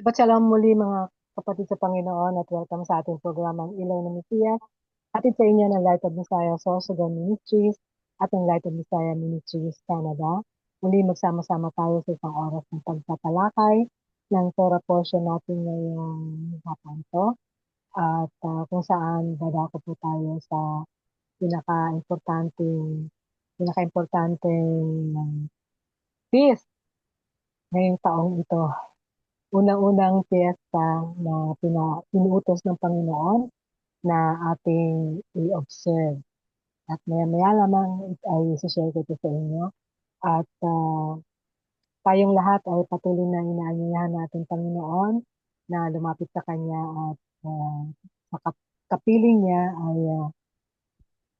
Shalom muli mga kapatid sa Panginoon at welcome sa ating programang Ilaw ng Mesias. Atid sa inyo ng Light of Messiah Sorsogon Ministries at ng Light of Messiah Ministries Canada. Muli magsama-sama tayo sa isang oras ng pagtatalakay ng Torah portion natin ngayong hapon to. At kung saan dadako po tayo sa pinaka-importanteng feast ngayong taong ito. Unang-unang piyesta na pinuutos ng Panginoon na ating i-observe. At maya-maya lamang ay isi-share ko ito sa inyo. At tayong lahat ay patuloy na inaanyayahan natin Panginoon na lumapit sa Kanya at sa kapiling niya ay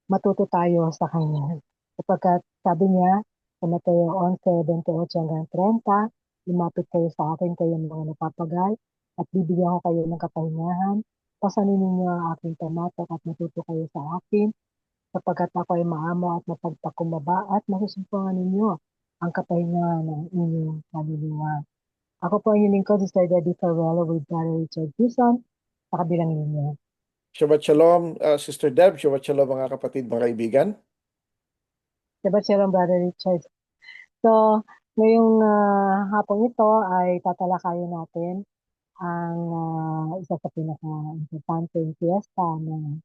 matuto tayo sa Kanya. Sapagkat sabi niya sa Mateo 11:28 hanggang 30, lumapit kayo sa akin kayong mga napapagay at bibigyan ko kayo ng kapahingahan. Pasanin ninyo ang aking tamatok at matuto kayo sa akin sapagkat ako ay maamo at mapagpakumbaba at masusumpungan ninyo ang kapahingahan ng inyong kaluluwa. Ako po ang inyong lingkod, Sister Debbie Farrello with Brother Richard Guzon sa kabilang linya. Shabbat Shalom, Sister Deb. Shabbat Shalom mga kapatid, mga kaibigan. Shabbat Shalom, Brother Richard. So, ngayong hapong ito ay tatalakayin natin ang isa sa pinaka-importanteng fiesta na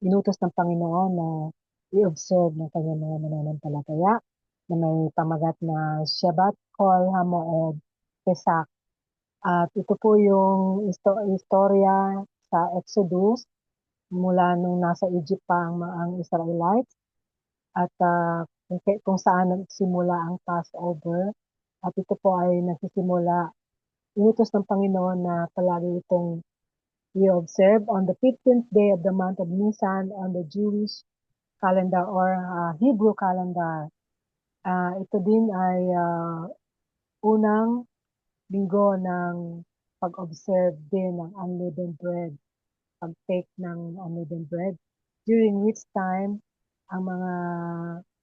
inutos ng Panginoon na i-observe ng kanyang mga mananampalataya na may pamagat na Shabbat Kol HaMoed Pesach. At ito po yung istorya sa Exodus mula nung nasa Egypt pa ang Israelites at kung saan nagsimula ang Passover. At ito po ay nagsisimula, inutos ng Panginoon na palagi itong i-observe on the 15th day of the month of Nisan on the Jewish calendar or Hebrew calendar. Ito din ay unang linggo ng pag-observe din ng unleavened bread, pag-take ng unleavened bread, during which time ang mga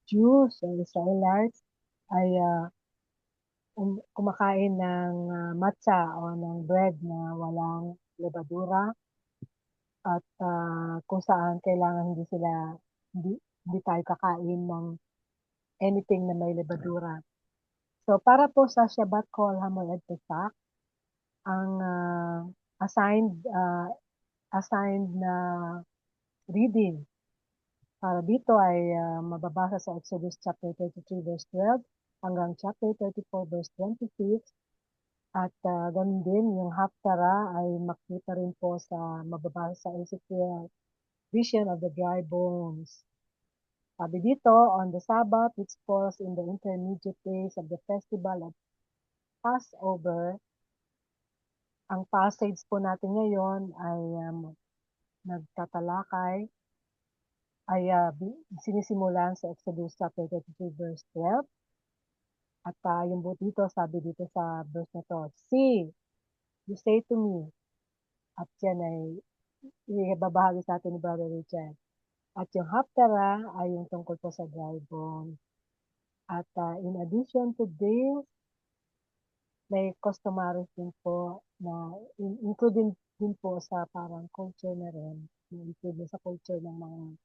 Jews o Israelites ay kumakain ng matza o ng bread na walang levadura at kung saan kailangan hindi tayo kakain ng anything na may levadura. So para po sa Shabbat Kol HaMoed Pesach, ang assigned na reading para dito ay mababasa sa Exodus chapter 33 verse 12 hanggang chapter 34 verse 26. At ganun din, yung Haftarah ay makita rin po sa mababasa sa Ezekiel, Vision of the Dry Bones. Sabi dito, on the Sabbath, which falls in the intermediate days of the festival of Passover, ang passage po natin ngayon ay nagtatalakay, ay sinisimulan sa Exodus chapter 33 verse 12. At yung dito, sabi dito sa verse na to, See, you say to me, at yan ay ibabahagi sa atin ni Brother Richard. At yung Haftarah ay yung tungkol po sa dry bone. At in addition to this, may customary din po na including din po sa parang culture na rin, including sa culture ng mga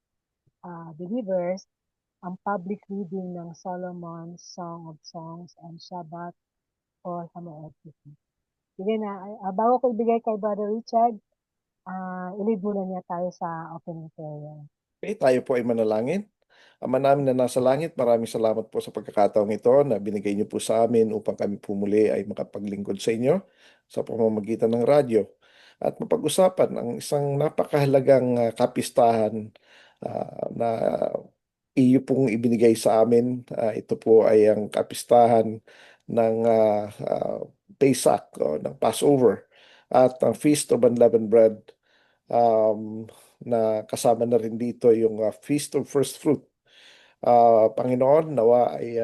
believers, ang public reading ng Solomon's Song of Songs and Shabbat or HaMoed Pesach. Sige na, bago ko ibigay kay Brother Richard, i-lead muna niya tayo sa opening prayer. Okay, tayo po ay manalangin. Ama namin na nasa langit, maraming salamat po sa pagkakataong ito na binigay niyo po sa amin upang kami pumuli ay makapaglingkod sa inyo sa pamamagitan ng radyo at mapag-usapan ang isang napakahalagang kapistahan na iyo pong ibinigay sa amin. Ito po ay ang kapistahan ng Pesach o ng Passover at ang Feast of Unleavened Bread. Na kasama na rin dito yung Feast of First Fruit. Panginoon, nawa ay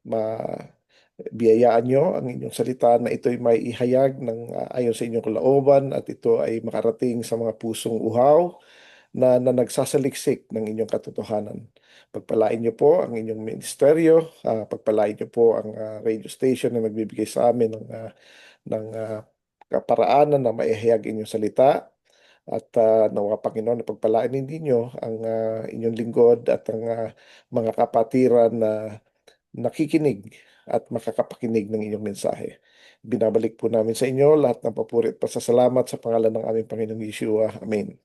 mabiyayaan nyo ang inyong salita na ito'y may ihayag ng ayon sa inyong kalooban at ito ay makarating sa mga pusong uhaw na nagsasaliksik ng inyong katotohanan. Pagpalain niyo po ang inyong ministeryo, pagpalain niyo po ang radio station na nagbibigay sa amin ng kaparaanan na maihayag inyong salita. At nawa Panginoon na pagpalain ninyo ang inyong lingkod at ang mga kapatiran na nakikinig at makakapakinig ng inyong mensahe. Binabalik po namin sa inyo lahat ng papuri at pasasalamat sa pangalan ng aming Panginoong Yeshua. Amen.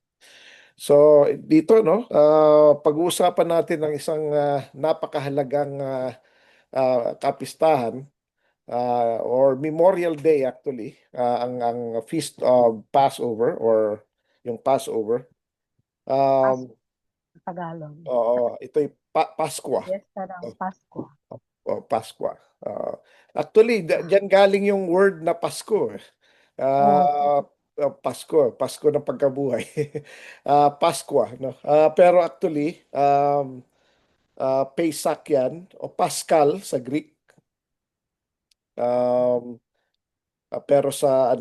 So dito no, pag-uusapan natin ng isang napakahalagang kapistahan or Memorial Day actually, ang Feast of Passover or yung Passover. Pasko Um, sa Tagalog. Oo, ito'y Paskwa. Fiesta ng Oh, Pasko. Paskwa. Actually, diyan galing yung word na Pasko. Oo. Ah, Pasko ng pagkabuhay. Paskwa, no? Pero actually, Pesach yan, o Pascal sa Greek. Um, pero sa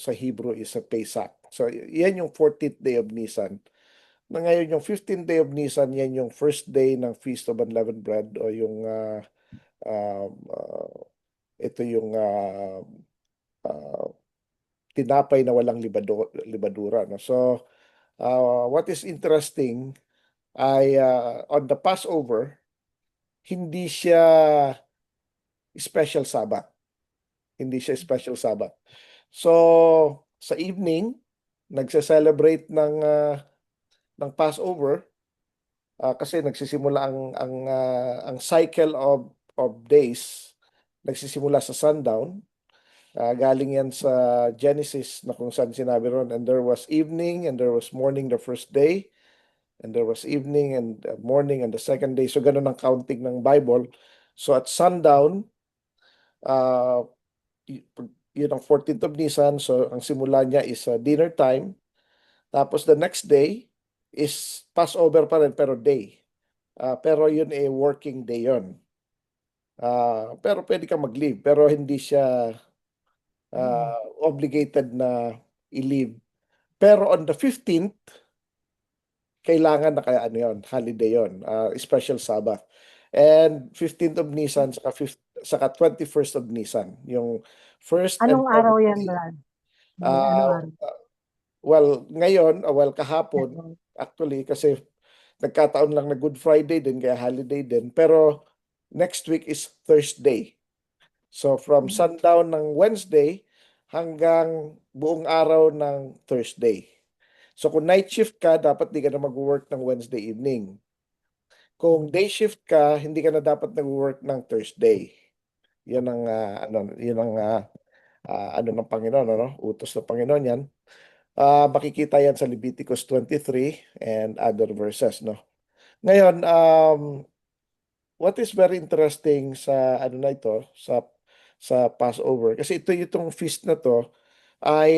Hebrew is a Pesach. So, yan yung 14th day of Nisan. Na ngayon yung 15th day of Nisan, yan yung first day ng Feast of Unleavened Bread o yung um, uh, ito yung uh, tinapay na walang libadura. No? So, what is interesting ay on the Passover, hindi siya special Sabbath. Hindi siya special Sabbath. So, sa evening, nagse-celebrate ng Passover kasi nagsisimula ang cycle of days nagsisimula sa sundown. Galing yan sa Genesis na kung saan sinabi ron, and there was evening and there was morning the first day, and there was evening and morning and the second day. So ganun ang counting ng Bible. So at sundown, uh, yun ang 14th of Nisan. So ang simula niya is dinner time. Tapos the next day is Passover pa rin pero day. Pero yun working day yun. Pero pwede kang mag-leave pero hindi siya Mm. obligated na i-leave. Pero on the 15th, kailangan na kaya ano yun, holiday yun, special Sabbath. And 15th of Nisan, saka 21st of Nisan, yung first and Anong araw seventh yan, day. Brad? Anong Uh, araw? well, ngayon, well, kahapon, Yan. actually, kasi nagkataon lang na Good Friday din, kaya holiday din. Pero next week is Thursday. So from sundown ng Wednesday hanggang buong araw ng Thursday. So kung night shift ka, dapat di ka na mag-work ng Wednesday evening. Kung day shift ka, hindi ka na dapat nag-work ng Thursday. 'Yan ang ano ng Panginoon, ano? Utos ng Panginoon 'yan. Makikita 'yan sa Leviticus 23 and other verses, no. Ngayon, what is very interesting sa ano na ito, sa Passover, kasi itong feast na to ay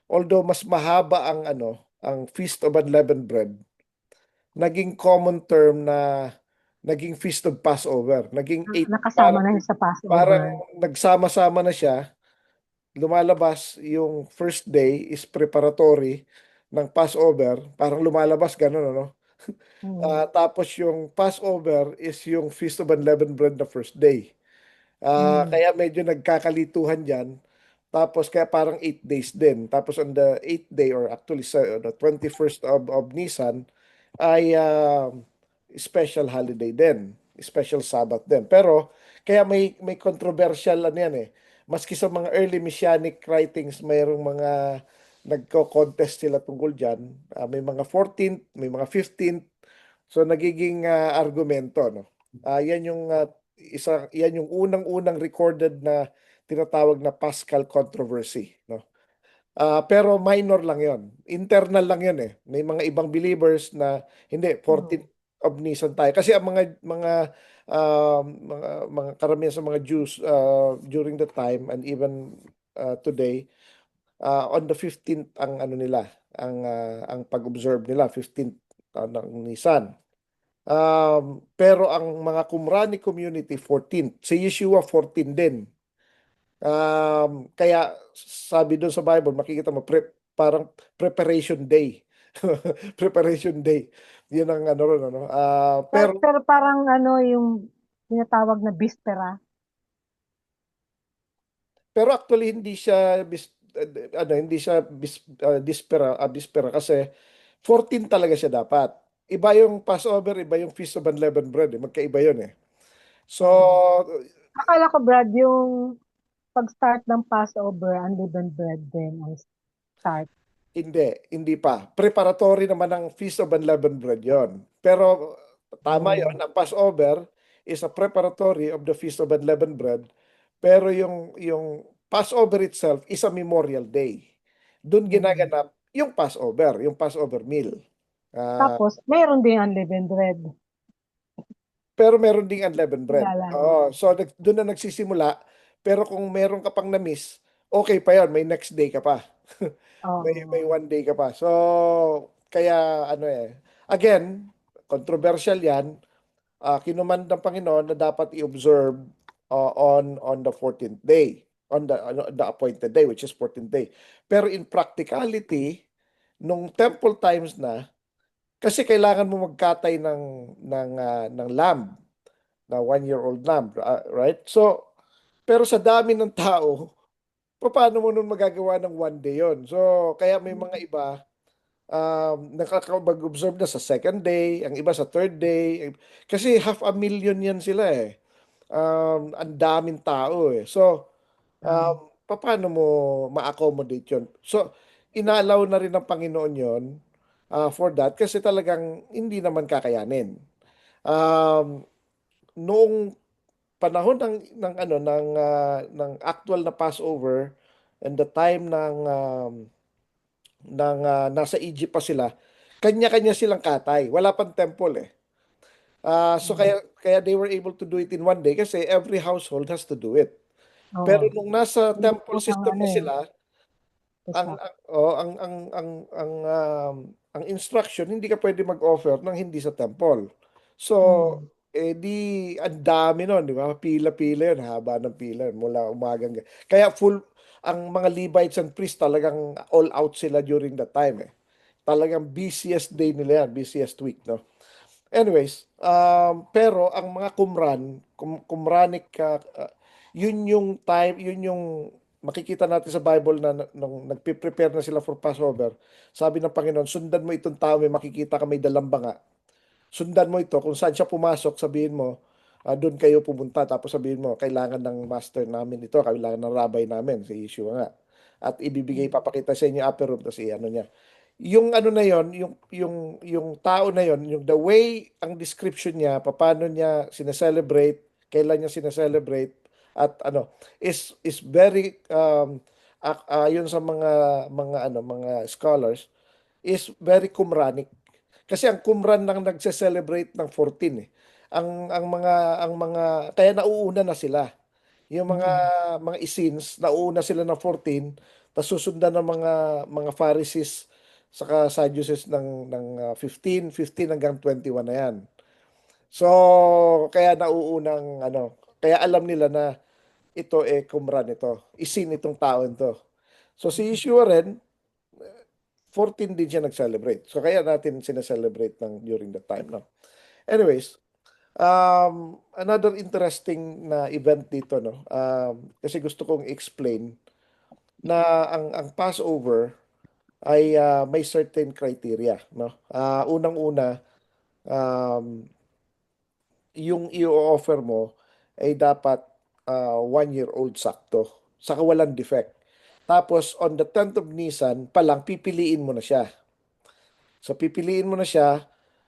although mas mahaba ang Feast of Unleavened Bread, naging common term na naging Feast of Passover. Naging eight, Nakasama parang na yun sa parang Passover. nagsama-sama na siya. Lumalabas yung first day is preparatory ng Passover, parang lumalabas ganun ano. Mm. Tapos yung Passover is yung Feast of Unleavened Bread na first day. Mm. Kaya medyo nagkakalituhan dyan. Tapos kaya parang 8 days din. Tapos on the 8th day or actually sa the 21st of Nisan ay special holiday din. Special Sabbath din. Pero kaya may controversial ano yan eh. Maski sa mga early Messianic writings, mayroong mga nagko-contest sila tungkol dyan. May mga 14th, may mga 15th. So nagiging argumento, no. Yan yung unang-unang recorded na tinatawag na Pascal controversy, no. Pero minor lang 'yon. Internal lang 'yon eh. May mga ibang believers na hindi Mm. 14th of Nisan tayo kasi ang mga karamihan sa mga Jews during the time and even today on the 15th ang ano nila, ang pag-observe nila 15th ng Nisan. Pero ang mga Qumrani community 14th, si Yeshua 14 din. Kaya sabi doon sa Bible, makikita mo parang preparation day. Preparation day. 'Yun ang ano ron, ano. Pero Pero parang ano yung tinatawag na bispera. Pero actually hindi siya hindi siya bispera kasi 14 talaga siya dapat. Iba yung Passover, iba yung Feast of Unleavened Bread, eh. Magkaiba yun eh. So, Akala ko, Brad, yung pag-start ng Passover, unleavened bread din ang start. hindi pa. Preparatory naman ng Feast of Unleavened Bread yon. Pero tama yon, Oh. ang Passover is a preparatory of the Feast of Unleavened Bread. Pero yung Passover itself is a memorial day. Doon Mm. ginaganap yung Passover meal. Ah, Tapos, mayroon din unleavened bread. pero meron ding unleavened bread. Wala lang. Oo, so doon na nagsisimula. Pero kung meron ka pang na-miss, okay pa yon, may next day ka pa. May Oo. one day ka pa. So, kaya ano eh. Again, controversial yan. Kinumand ng Panginoon na dapat i-observe on the 14th day. On the appointed day, which is 14th day. Pero in practicality, nung temple times na, kasi kailangan mo magkatay ng lamb, na 1-year-old lamb, right? So, pero sa dami ng tao, paano mo nun magagawa ng one day yon? So, kaya may mga iba nakakapag-observe na sa second day, ang iba sa third day. Kasi 500,000 yan sila eh. Ang daming tao eh. So, Mm. paano mo ma-accommodate yun? So, inalaw na rin ng Panginoon yon for that kasi talagang hindi naman kakayanin. Um, Noong panahon ng actual na Passover and the time nasa Egypt pa sila, kanya-kanya silang katay. Wala pang temple eh. So Mm. kaya they were able to do it in one day kasi every household has to do it. Pero Oo. nung nasa Yun temple yung ang system ano na eh, sila, ang isa. ang oh, ang instruction, hindi ka pwede mag-offer ng hindi sa temple. So, Mm. di ang dami nun, di ba? Pila-pila yun, haba ng pila yun, mula umagang. Kaya ang mga Levites and priests talagang all out sila during that time eh. Talagang busiest day nila yan, busiest week, no? Anyways, pero ang mga Qumranic, yun yung time, yun yung makikita natin sa Bible na nung nagpe-prepare na sila for Passover. Sabi ng Panginoon, sundan mo itong tao, may makikita ka may dalang banga. Sundan mo ito, kung saan siya pumasok, sabihin mo, doon kayo pumunta. Tapos sabihin mo, kailangan ng master namin ito, kailangan ng rabbi namin, si Yeshua nga. At ibibigay, Mm. papakita sa inyo upper room, tapos ano niya. Yung ano na yon, yung tao na yon, yung the way ang description niya, paano niya sineselebrate, kailan niya sineselebrate, at ano, is very yun sa mga scholars, is very Qumranic. Kasi ang Qumran lang nagse-celebrate ng 14 eh. Ang mga kaya nauuna na sila. Yung Mm. mga Essenes, nauuna sila ng 14, tapos susundan ng mga Pharisees saka Sadducees ng 15 hanggang 21 na yan. So, kaya nauunang kaya alam nila na ito Qumran ito. Isin itong tao ito. So si Yeshua rin, 14 din siya nag-celebrate. So kaya natin sineselebrate during that time, no? Anyways, another interesting na event dito, no? Kasi gusto kong explain na ang Passover ay may certain criteria, no? Unang-una, um, yung i-offer mo ay dapat 1-year-old sakto, saka walang defect. Tapos on the 10th of Nisan pa lang, pipiliin mo na siya. So pipiliin mo na siya,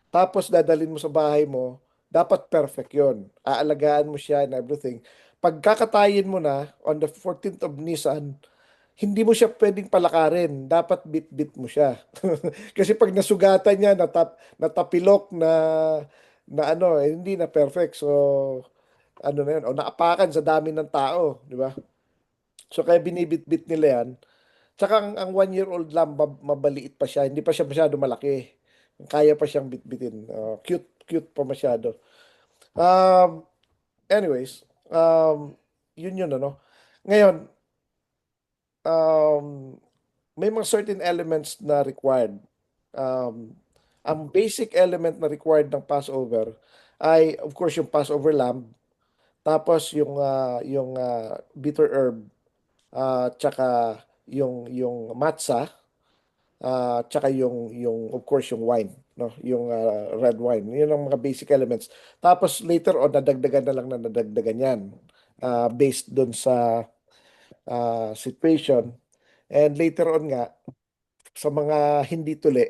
tapos dadalhin mo sa bahay mo, dapat perfect yon. Aalagaan mo siya and everything. Pagkakatayin mo na on the 14th of Nisan, hindi mo siya pwedeng palakarin. Dapat bit-bit mo siya. Kasi pag nasugatan niya, natapilok hindi na perfect. So, ano na yun, o naapakan sa dami ng tao, di ba? So, kaya binibit-bit nila yan. Tsaka ang 1-year-old lang, mabaliit pa siya. Hindi pa siya masyado malaki. Kaya pa siyang bitbitin. Cute, cute pa masyado. Um, Anyways, yun yun, ano. Ngayon, um, may mga certain elements na required. Um, ang basic element na required ng Passover ay, of course, yung Passover lamb, tapos yung bitter herb, tsaka yung matza, tsaka yung of course yung wine, no? Yung red wine. Yun ang mga basic elements. Tapos later on nadagdagan na lang na nadagdagan yan based dun sa situation. And later on nga sa mga hindi tuli,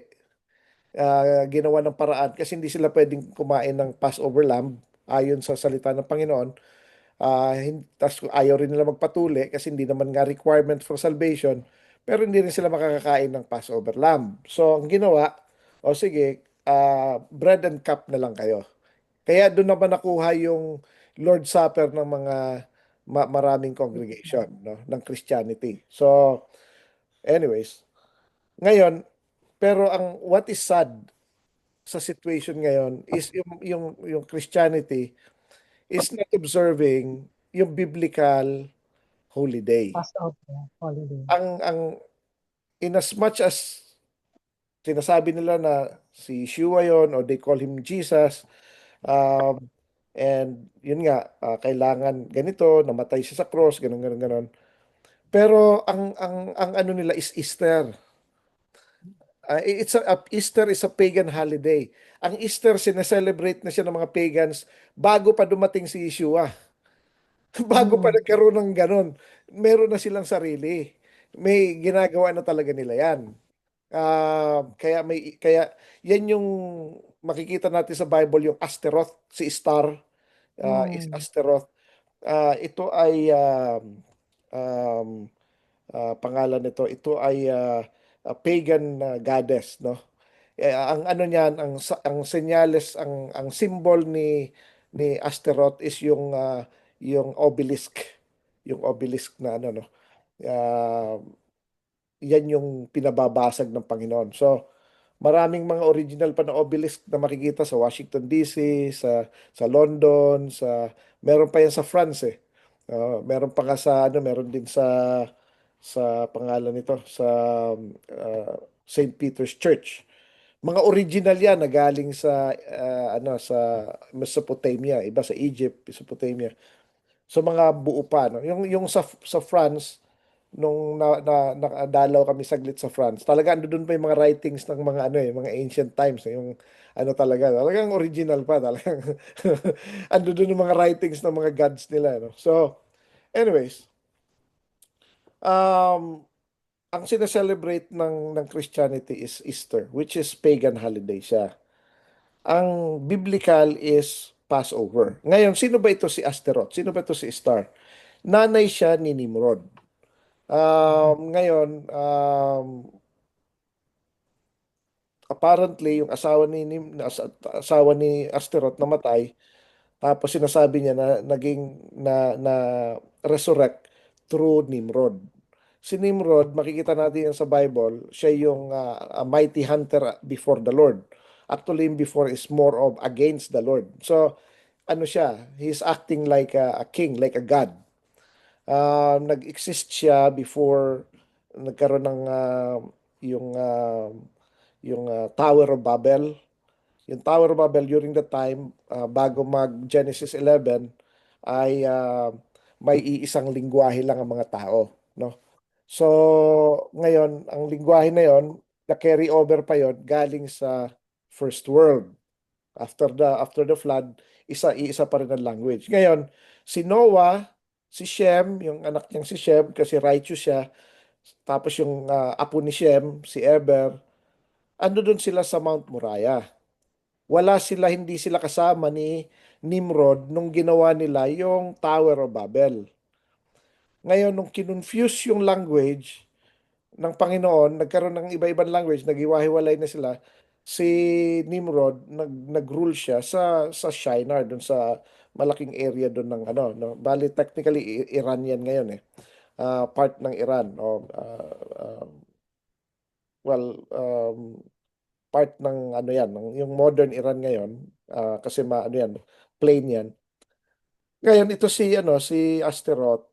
ginawa ng paraan kasi hindi sila pwedeng kumain ng Passover lamb ayon sa salita ng Panginoon. Tas ayaw rin nila magpatuli kasi hindi naman nga requirement for salvation, pero hindi rin sila makakakain ng Passover lamb. So, ang ginawa, o sige, bread and cup na lang kayo. Kaya doon naman nakuha yung Lord's Supper ng mga maraming congregation, no, ng Christianity. So, anyways, ngayon, pero ang what is sad sa situation ngayon is yung Christianity is not observing yung biblical holy day. Passover holiday. Ang in as much as sinasabi nila na si Yeshua yon or they call him Jesus, um, and yun nga, kailangan ganito, namatay siya sa cross, ganun, ganun, ganun. Pero ang ano nila is Easter. Easter is a pagan holiday. Ang Easter, sineselebrate na siya ng mga pagans bago pa dumating si Yeshua. Bago pa Mm, nagkaroon ng ganun, meron na silang sarili. May ginagawa na talaga nila yan. Kaya yan yung makikita natin sa Bible, yung Asteroth, si Star, is mm, Asteroth. Ito ay um, pangalan nito. Ito ay a pagan goddess, no? Ang ano niyan, ang senyales, ang symbol ni Asteroth is yung obelisk, yung obelisk na ano, no. Ah, Yan yung pinababasag ng Panginoon. So, maraming mga original pa na obelisk na makikita sa Washington DC, sa London, meron pa yan sa France eh. Meron pa nga sa ano, meron din sa pangalan nito sa St. Peter's Church. Mga original yan na galing sa Mesopotamia, iba sa Egypt, Mesopotamia. So mga buo pa, no. Yung sa France, nung nakadalaw kami saglit sa France, talaga ando doon pa yung mga writings ng mga ano mga ancient times, yung ano talagang original pa talagang ando doon yung mga writings ng mga gods nila, no. So, anyways, um ang sineselebrate ng Christianity is Easter, which is pagan holiday siya. Ang biblical is Passover. Ngayon, sino ba ito si Asteroth? Sino ba ito si Star? Nanay siya ni Nimrod. Ngayon, apparently, yung asawa ni Asteroth namatay, tapos sinasabi niya na na resurrect through Nimrod. Si Nimrod, makikita natin yan sa Bible, siya yung a mighty hunter before the Lord. Actually, yung before is more of against the Lord. So, ano siya, he's acting like a king, like a god. Nag-exist siya before nagkaroon ng yung Tower of Babel. Yung Tower of Babel during the time bago mag Genesis 11 ay may iisang lingwahe lang ang mga tao, no? So, ngayon, ang lingwahe na yon, na-carry over pa yon galing sa first world. After the flood, iisa pa rin ang language. Ngayon, si Noah, si Shem, yung anak niyang si Shem, kasi righteous siya, tapos yung apo ni Shem, si Eber, ando doon sila sa Mount Moriah. Hindi sila kasama ni Nimrod nung ginawa nila yung Tower of Babel. Ngayon, nung kinonfuse yung language ng Panginoon, nagkaroon ng iba-ibang language, naghiwa-hiwalay na sila, si Nimrod, nag-rule siya sa Shinar, doon sa malaking area doon ng ano, no? Bali, technically, Iran yan ngayon eh. Part ng Iran. Well, part ng ano yan, yung modern Iran ngayon, kasi ano yan, plain yan. Ngayon, ito si Asteroth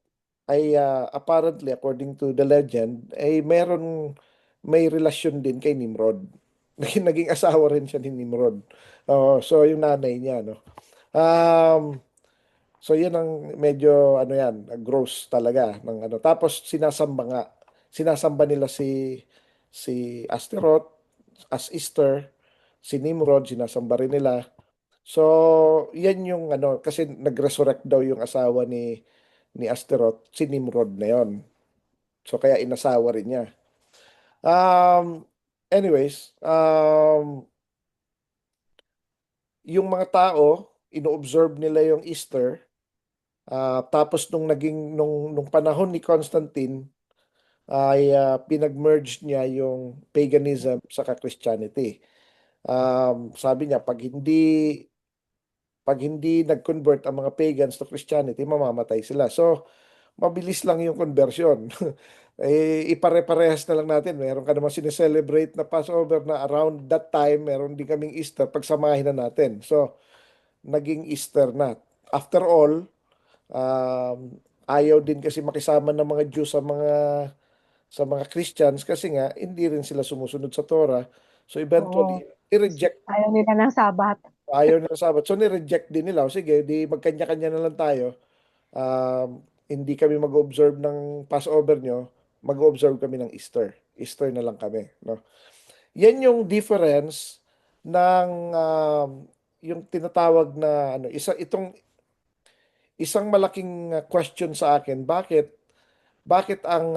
ay apparently, according to the legend, ay may relasyon din kay Nimrod. Naging asawa rin siya ni Nimrod. So, yung nanay niya, no? Um, So yun ang medyo ano yan, gross talaga ng ano. Tapos sinasamba nga, sinasamba nila si Asteroth as Easter, si Nimrod sinasamba rin nila. So yan yung ano kasi nag-resurrect daw yung asawa ni Asteroth, si Nimrod na yon. So kaya inasawa rin niya. Um anyways, yung mga tao, ino-observe nila yung Easter. Tapos nung panahon ni Constantine ay pinag-merge niya yung paganism sa Christianity. Sabi niya pag hindi nag-convert ang mga pagans to Christianity, mamamatay sila. So, mabilis lang yung conversion. Ipare-parehas na lang natin. Meron ka naman sineselebrate na Passover na around that time, meron din kaming Easter, pagsamahin na natin. So, naging Easter na. After all, ayaw din kasi makisama ng mga Jews sa mga Christians kasi nga hindi rin sila sumusunod sa Torah. So Oo. eventually, i-reject, Ayaw nila ng Sabat. ayaw nila sa Sabbath. So ni-reject din nila. O sige, di magkanya-kanya na lang tayo. Hindi kami mag-observe ng Passover nyo, mag-observe kami ng Easter. Easter na lang kami, no? Yan yung difference ng yung tinatawag na ano, itong isang malaking question sa akin, bakit ang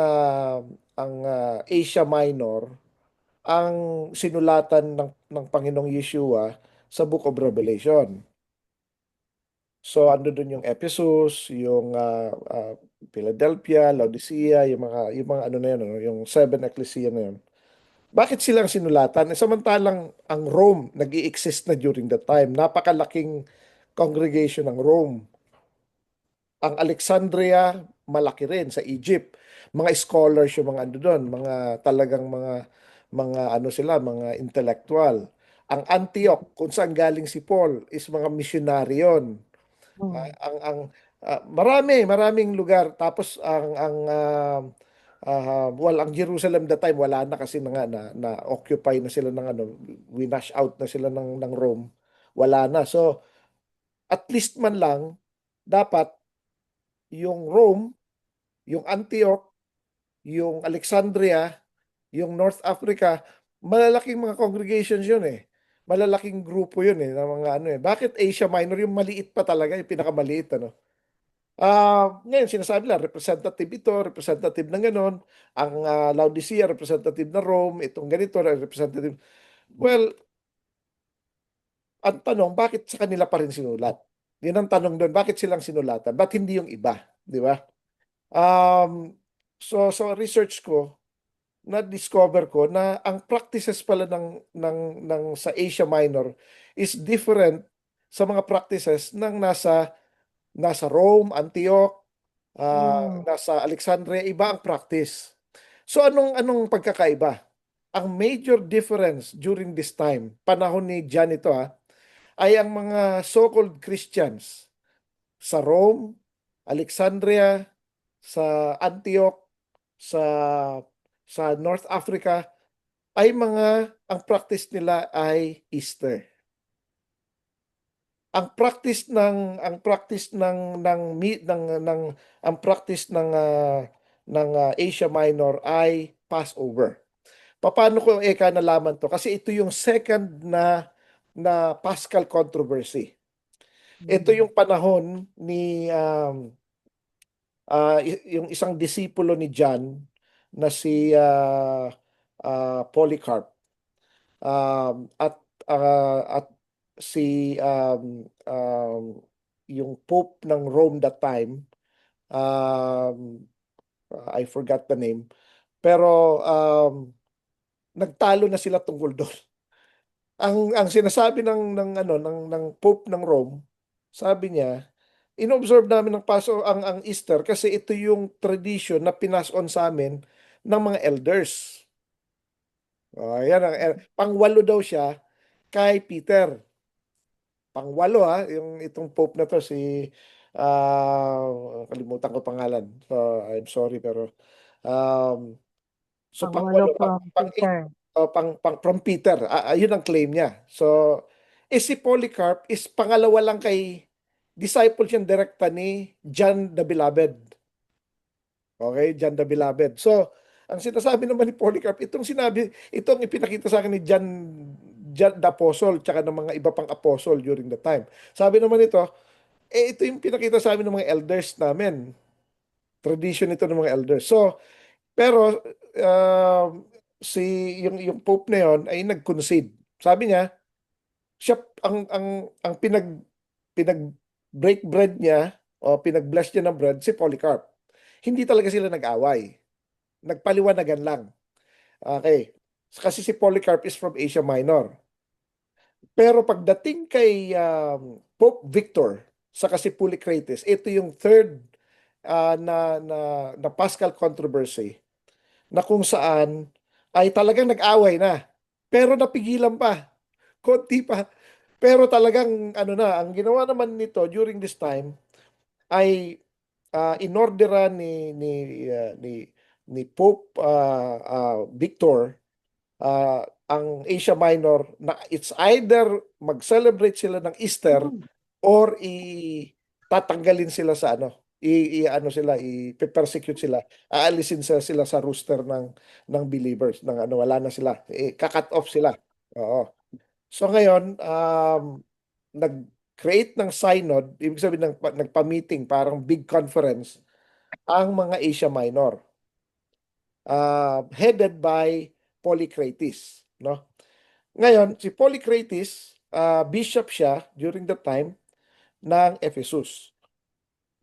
Asia Minor ang sinulatan ng Panginoong Yeshua sa Book of Revelation. So ando doon yung Ephesus, yung Philadelphia, Laodicea, yung mga ano na yun, ano, yung seven ecclesia na yun. Bakit silang sinulatan? Samantalang ang Rome nag-i-exist na during that time. Napakalaking congregation ng Rome. Ang Alexandria, malaki rin sa Egypt. Mga scholars yung mga ano doon, mga talagang mga ano sila, mga intellectual. Ang Antioch, kung saan galing si Paul, is mga missionary yun. Hmm. Maraming lugar. Tapos ang Jerusalem that time wala na kasi na occupy na sila ng ano, winash out na sila ng Rome. Wala na. So at least man lang dapat yung Rome, yung Antioch, yung Alexandria, yung North Africa, malalaking mga congregations yun eh. Malalaking grupo yun eh, ng mga ano eh. Bakit Asia Minor yung maliit pa talaga, yung pinakamaliit ano? Ngayon sinasabi lang, representative ito, representative ng ganon. Ang Laodicea, representative na Rome, itong ganito, representative. Well, ang tanong, bakit sa kanila pa rin sinulat? Yun ang tanong doon, bakit silang sinulatan? Ba't hindi yung iba? Di ba? Um, so research ko, na-discover ko na ang practices pala ng sa Asia Minor is different sa mga practices ng nasa Rome, Antioch, Hmm. nasa Alexandria, iba ang practice. So anong pagkakaiba? Ang major difference during this time, panahon ni John ito ay ang mga so-called Christians sa Rome, Alexandria, sa Antioch, sa North Africa ay ang practice nila ay Easter. Ang practice ng Asia Minor ay Passover. Paano ko nalaman to? Kasi ito yung second na Paschal controversy. Ito Hmm. yung panahon ni yung isang disipulo ni John na si Polycarp. At si yung Pope ng Rome that time, um, I forgot the name, pero nagtalo na sila tungkol doon. Ang sinasabi ng Pope ng Rome, sabi niya, inobserve namin ang Easter kasi ito yung tradition na pinas on sa amin ng mga elders. Yan pangwalo daw siya kay Peter. Pangwalo yung itong Pope na to kalimutan ko pangalan. So I'm sorry pero um, so Pangwalo pangwalo from pang eight Peter. from Peter. Yun ang claim niya. So si Polycarp is pangalawa lang kay disciple siyang direkta ni John the Beloved. Okay, John the Beloved. So, ang sinasabi naman ni Polycarp, itong ipinakita sa akin ni John the Apostle, tsaka ng mga iba pang apostle during the time. Sabi naman ito, ito yung pinakita sa amin ng mga elders namin. Tradition ito ng mga elders. So, pero si yung Pope na yon ay nag-concede. Sabi niya, siya ang pinag break bread niya o pinag-bless niya ng bread si Polycarp. Hindi talaga sila nag-away. Nagpaliwanagan lang. Okay. Kasi si Polycarp is from Asia Minor. Pero pagdating kay Pope Victor sa si Polycrates, ito yung third na Paschal controversy na kung saan ay talagang nag-away na. Pero napigilan pa. Konti pa. Pero talagang ano na, ang ginawa naman nito during this time ay inorderan ni Pope Victor ang Asia Minor na it's either mag-celebrate sila ng Easter Hmm. or tatanggalin sila sa ano ano sila i-persecute sila, aalisin sila sa roster ng believers ng ano, wala na sila, kakat off sila. Oo. So ngayon nag-create ng synod, ibig sabihin nagpa-meeting, parang big conference ang mga Asia Minor, headed by Polycrates, no? Ngayon, si Polycrates, bishop siya during the time ng Ephesus.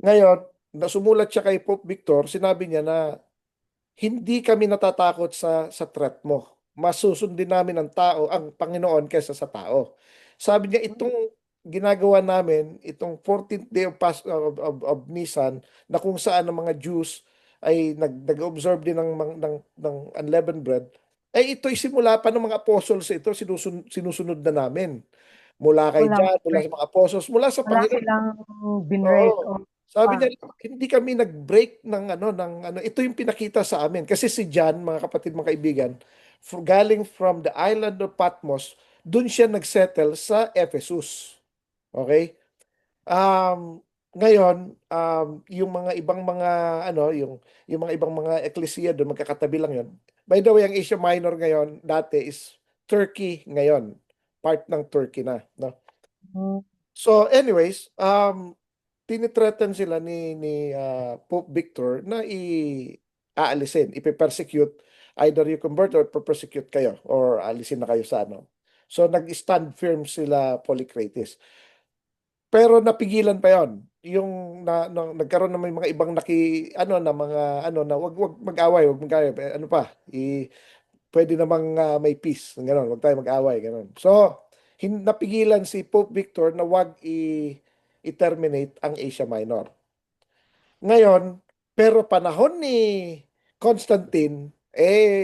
Ngayon, nasumulat siya kay Pope Victor, sinabi niya na hindi kami natatakot sa threat mo. Masusundin namin ang Panginoon kaysa sa tao. Sabi niya, itong ginagawa namin, itong 14th day of Nisan, na kung saan ang mga Jews ay nag-observe din ng unleavened bread, ay ito'y simula pa ng mga apostles, ito sinusunod na namin. Mula kay Walang John, mula break. sa mga apostles, mula sa Wala Panginoon. silang binrake Oo. o Sabi pa. niya, hindi kami nag-break ng ano, ito yung pinakita sa amin. Kasi si John, mga kapatid, mga kaibigan, galing from the island of Patmos, doon siya nagsettle sa Ephesus. Okay? Ngayon, yung mga ibang mga ano, yung mga ibang mga eklesiya doon magkakatabi lang 'yon. By the way, ang Asia Minor ngayon dati is Turkey ngayon. Part ng Turkey na, no? Hmm. So anyways, tinitreaten sila ni Pope Victor na aalisin, ipe-persecute, either you convert or persecute kayo or alisin na kayo sa ano. So nag-stand firm sila Polycrates. Pero napigilan pa 'yon. Yung nagkaroon na may mga ibang ano na mga ano na wag mag-away, wag mag-away. Ano pa? Pwede namang may peace, gano'n. Wag tayo mag-away, gano'n. So, napigilan si Pope Victor na wag i-terminate ang Asia Minor. Ngayon, pero panahon ni Constantine,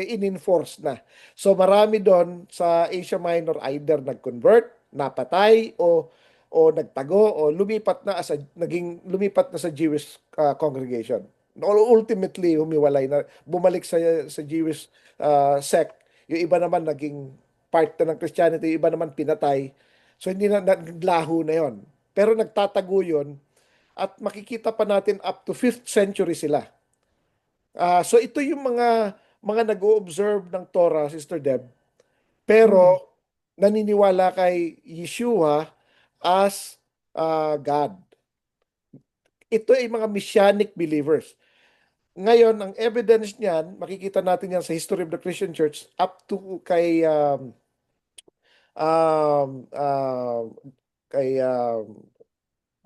in-enforce na. So marami doon sa Asia Minor either nag-convert, napatay, o nagtago, o lumipat na sa Jewish congregation. Ultimately, humiwalay na, bumalik sa Jewish sect. Yung iba naman naging part na ng Christianity, yung iba naman pinatay. So hindi na naglaho na yon. Pero nagtatago yon at makikita pa natin up to 5th century sila. So ito yung mga nag-o-observe ng Torah, Sister Deb, Hmm. pero naniniwala kay Yeshua as God. Ito ay mga messianic believers. Ngayon, ang evidence niyan, makikita natin yan sa history of the Christian Church up to um,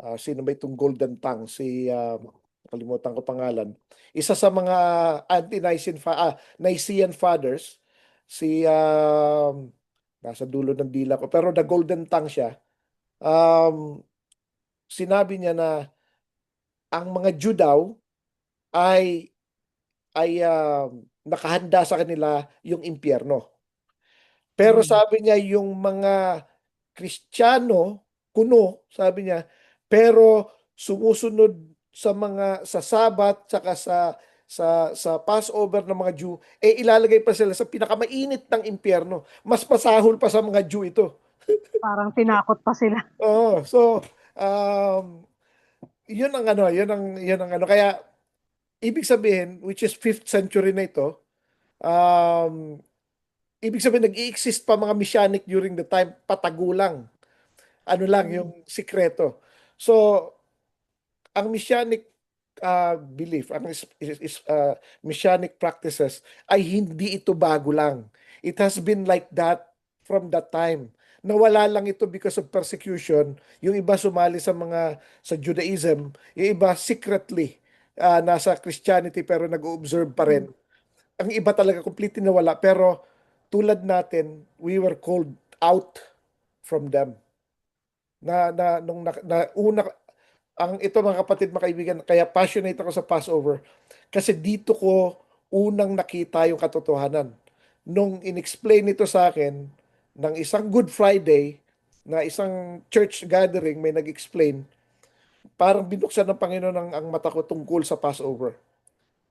uh, sino ba itong Golden Tongue? Kalimutan ko pangalan. Isa sa mga Nicene Fathers, si nasa dulo ng dila ko, pero the Golden Tongue siya. Um, Sinabi niya na ang mga Jew daw ay nakahanda sa kanila yung impyerno. Pero Hmm. sabi niya yung mga Kristiyano, kuno, sabi niya, pero sumusunod sa Sabat saka sa Passover ng mga Jew, ilalagay pa sila sa pinakamainit ng impyerno. Mas masahol pa sa mga Jew ito. Parang tinakot pa sila. Oo, so um, yun ang ano, yun ang ano. Kaya, ibig sabihin, which is 5th century na ito, ibig sabihin, nag-i-exist pa mga Messianic during the time, patagulang. Ano lang, Mm. yung sikreto. So, ang Messianic belief, ang Messianic practices ay hindi ito bago lang. It has been like that from that time. Nawala lang ito because of persecution. Yung iba sumali sa Judaism, yung iba secretly nasa Christianity pero nag-observe pa rin. Mm. Ang iba talaga completely nawala pero tulad natin, we were called out from them. Una ito mga kapatid, mga kaibigan, kaya passionate ako sa Passover kasi dito ko unang nakita yung katotohanan. Nung inexplain ito sa akin ng isang Good Friday na isang church gathering, may nag-explain, parang binuksan ng Panginoon ang mata ko tungkol sa Passover.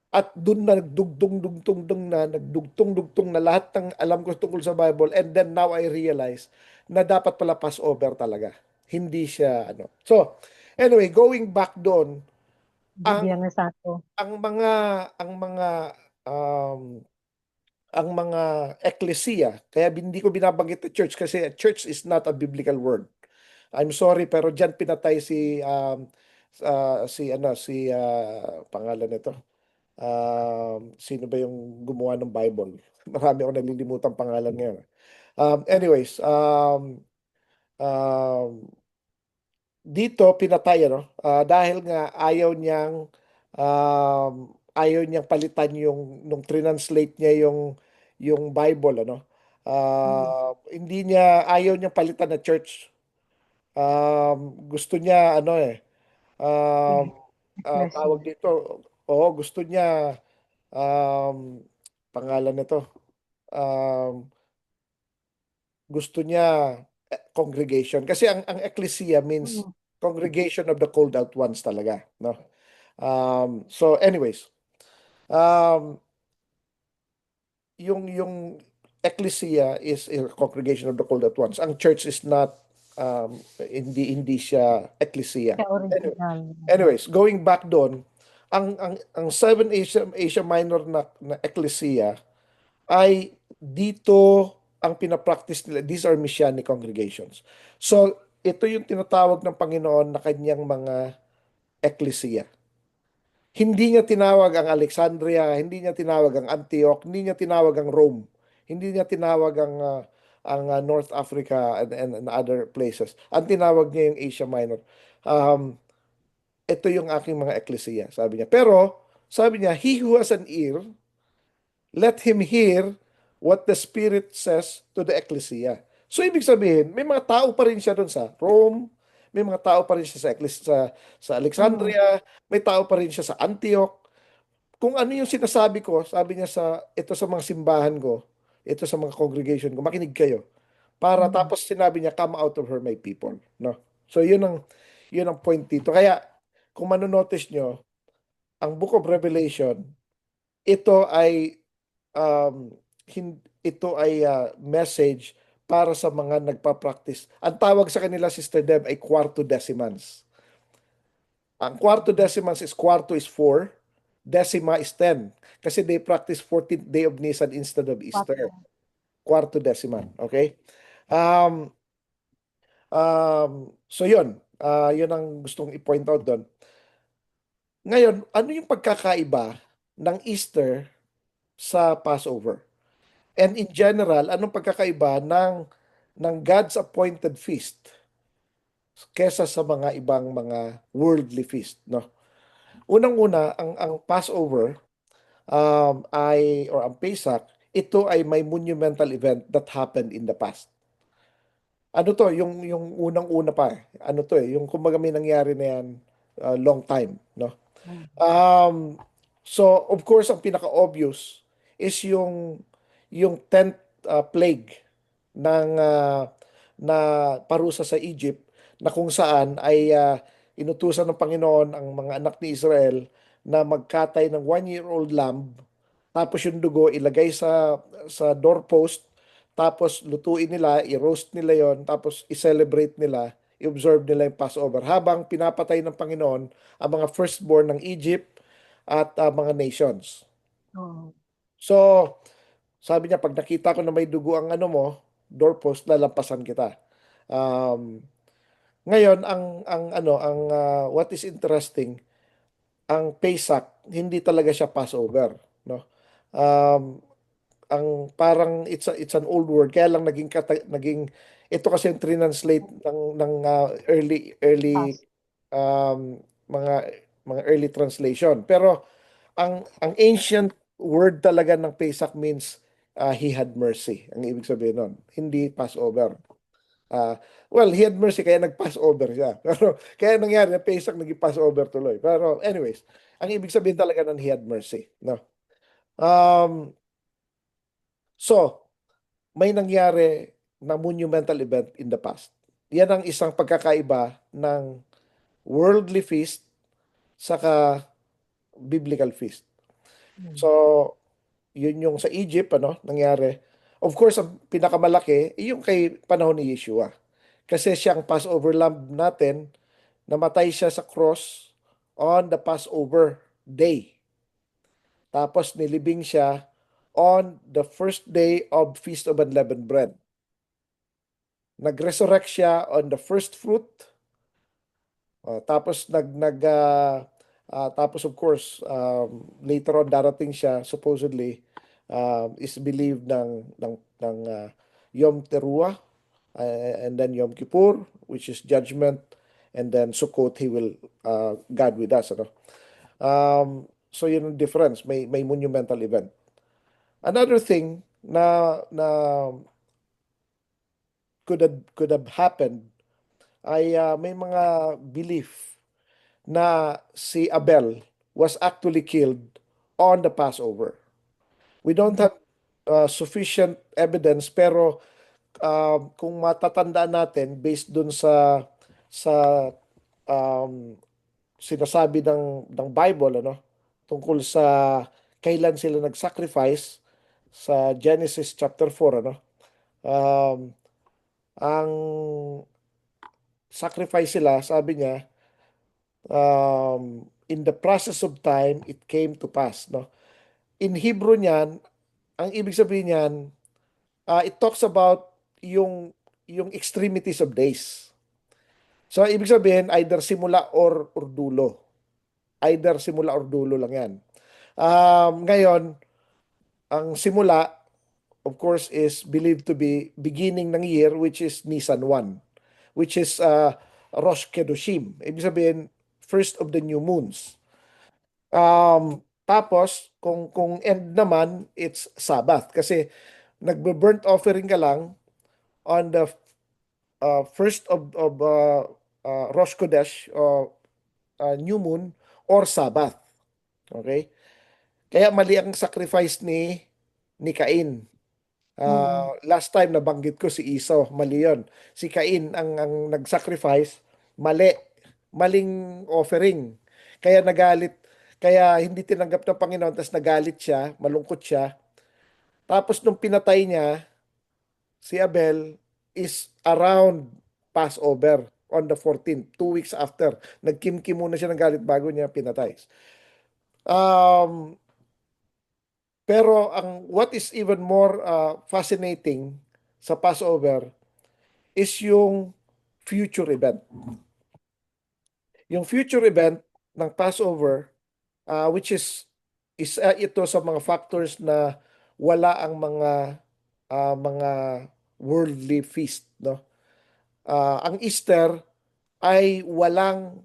At doon na nagdugtong-dugtong na lahat ng alam ko tungkol sa Bible, and then now I realize na dapat pala Passover talaga. Hindi siya ano. So, anyway, going back doon, Hindi ang Biyernes Santo. ang mga ang mga um, ang mga eklesiya, kaya hindi ko binabanggit na church kasi church is not a biblical word. I'm sorry pero diyan pinatay si pangalan nito. Sino ba yung gumawa ng Bible? Marami akong nalilimutan pangalan ngayon. Anyways, um, dito pinatay ano dahil nga ayaw niyang palitan yung nung translate niya yung Bible ano. Mm. Hindi niya ayaw niyang palitan na church. Gusto niya ano um, Iglesia. tawag dito, oo, gusto niya pangalan nito. Um, Gusto niya congregation kasi ang ecclesia means Mm. congregation of the called out ones talaga, no? So anyways, um, yung ecclesia is a congregation of the called out ones. Ang church is not hindi siya ecclesia. Siya original. Anyways, going back doon, ang seven Asia Minor na ecclesia ay dito ang pinapractice nila. These are Messianic congregations. So, ito yung tinatawag ng Panginoon na kanyang mga ecclesia. Hindi niya tinawag ang Alexandria, hindi niya tinawag ang Antioch, hindi niya tinawag ang Rome, hindi niya tinawag ang North Africa and other places. Ang tinawag niya yung Asia Minor. Um, Ito yung aking mga ecclesia, sabi niya. Pero, sabi niya, he who has an ear, let him hear what the Spirit says to the ecclesia. So, ibig sabihin, may mga tao pa rin siya doon sa Rome, may mga tao pa rin siya sa Mm. Alexandria, may tao pa rin siya sa Antioch. Kung ano yung sinasabi ko, sabi niya ito sa mga simbahan ko, ito sa mga congregation ko, makinig kayo. Mm. Tapos sinabi niya, come out of her, my people. No? So, yun ang point dito. Kaya, kung manonotice nyo, ang Book of Revelation, ito ay message para sa mga nagpa-practice. Ang tawag sa kanila, Sister Deb, ay quarto decimans. Ang quarto decimans is quarto is 4, decima is 10. Kasi they practice 14th day of Nisan instead of Easter. Patro. Quarto deciman. Okay? Um, so yun. Yun ang gustong i-point out doon. Ngayon, ano yung pagkakaiba ng Easter sa Passover? And in general, anong pagkakaiba ng God's appointed feast kesa sa mga ibang mga worldly feast, no? Unang-una, ang Passover or ang Pesach, ito ay may monumental event that happened in the past. Ano to, yung unang-una pa eh. Ano to eh, yung kumbaga may nangyari na yan long time, no? Mm. Um, so, of course, ang pinaka-obvious is yung 10th plague ng na parusa sa Egypt na kung saan ay inutusan ng Panginoon ang mga anak ni Israel na magkatay ng 1-year-old lamb tapos yung dugo ilagay sa doorpost tapos lutuin nila, i-roast nila yon tapos i-celebrate nila i-observe nila yung Passover habang pinapatay ng Panginoon ang mga firstborn ng Egypt at mga nations. Oo. So, sabi niya, pag nakita ko na may dugo ang ano mo, doorpost, lalampasan kita. Um, Ngayon, what is interesting, ang Pesach, hindi talaga siya Passover, no? Um, ang parang it's an old word, kaya lang naging ito kasi yung translate ng early Pass. mga early translation. Pero ang ancient word talaga ng Pesach means he had mercy. Ang ibig sabihin nun, hindi Passover. Ah, well, he had mercy kaya nag-Passover siya. Pero kaya nangyari na Pesach naging Passover tuloy. Pero anyways, ang ibig sabihin talaga nun, he had mercy, no? Um, so may nangyari na monumental event in the past. Yan ang isang pagkakaiba ng worldly feast saka biblical feast. Mm. So, yun yung sa Egypt, nangyari. Of course, ang pinakamalaki, yung kay panahon ni Yeshua. Kasi siyang Passover lamb natin, namatay siya sa cross on the Passover day. Tapos nilibing siya on the first day of Feast of Unleavened Bread. Nag-resurrect siya on the first fruit. Tapos tapos of course later on darating siya supposedly is believed ng Yom Teruah, and then Yom Kippur, which is judgment, and then Sukkot he will God with us, ano. So yun ang difference, may monumental event. Another thing na could have happened ay may mga belief na si Abel was actually killed on the Passover. We don't Mm. have sufficient evidence, pero kung matatandaan natin based dun sa um, sinasabi ng Bible, tungkol sa kailan sila nag-sacrifice sa Genesis chapter 4, um, ang sacrifice sila, sabi niya, in the process of time, it came to pass, no? In Hebrew niyan, ang ibig sabihin niyan, it talks about yung extremities of days. So, ibig sabihin, either simula or dulo. Either simula or dulo lang yan. Ngayon, ang simula, of course, is believed to be beginning ng year, which is Nisan 1, which is Rosh Kedoshim. Ibig sabihin, first of the new moons. Tapos, kung end naman, it's Sabbath. Kasi nagbe-burnt offering ka lang on the first of Rosh Chodesh, o new moon, or Sabbath. Okay? Kaya mali ang sacrifice ni Cain. Mm. Last time nabanggit ko si Esau, mali yun. Si Cain ang nag-sacrifice, mali. Maling offering. Kaya nagalit, kaya hindi tinanggap ng Panginoon, tapos nagalit siya, malungkot siya. Tapos nung pinatay niya, si Abel is around Passover on the 14th, 2 weeks after. Nagkimkim muna siya ng galit bago niya pinatay. Um, pero what is even more fascinating sa Passover is yung future event. Yung future event ng Passover, which is ito sa mga factors na wala ang mga worldly feast, no? Ang Easter ay walang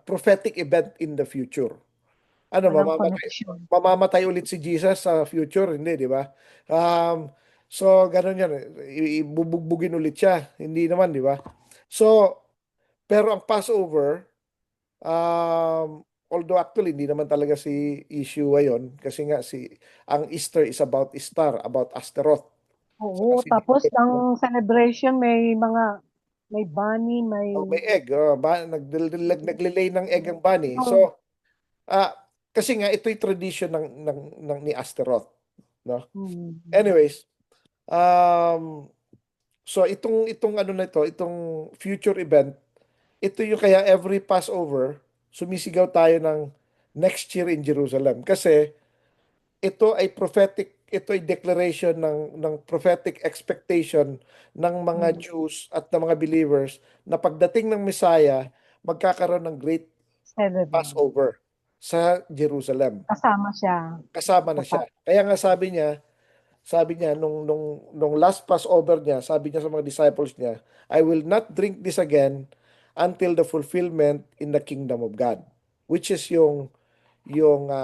prophetic event in the future. Ano, Walang connection. mamamatay ulit si Jesus sa future? Hindi, di ba? Um, so, ganun yan. Ibubugbugin ulit siya. Hindi naman, di ba? So, pero ang Passover, although actually, hindi naman talaga si Yeshua yon, kasi nga ang Easter is about Star, about Asteroth. Saka Oo, si tapos ang celebration may bunny, may may egg. Naglilay ng egg ang bunny. So, ah, kasi nga, ito'y tradition ni Asteroth. No? mm, Anyways, um, So itong ano na ito, itong future event, ito yung kaya every Passover, sumisigaw tayo ng next year in Jerusalem. Kasi ito ay declaration ng prophetic expectation ng mga Mm. Jews at ng mga believers na pagdating ng Messiah, magkakaroon ng great Celebrate. Passover sa Jerusalem. Kasama siya Kasama sa na siya. Kaya nga sabi niya nung last Passover niya, sabi niya sa mga disciples niya, I will not drink this again until the fulfillment in the kingdom of God, which is yung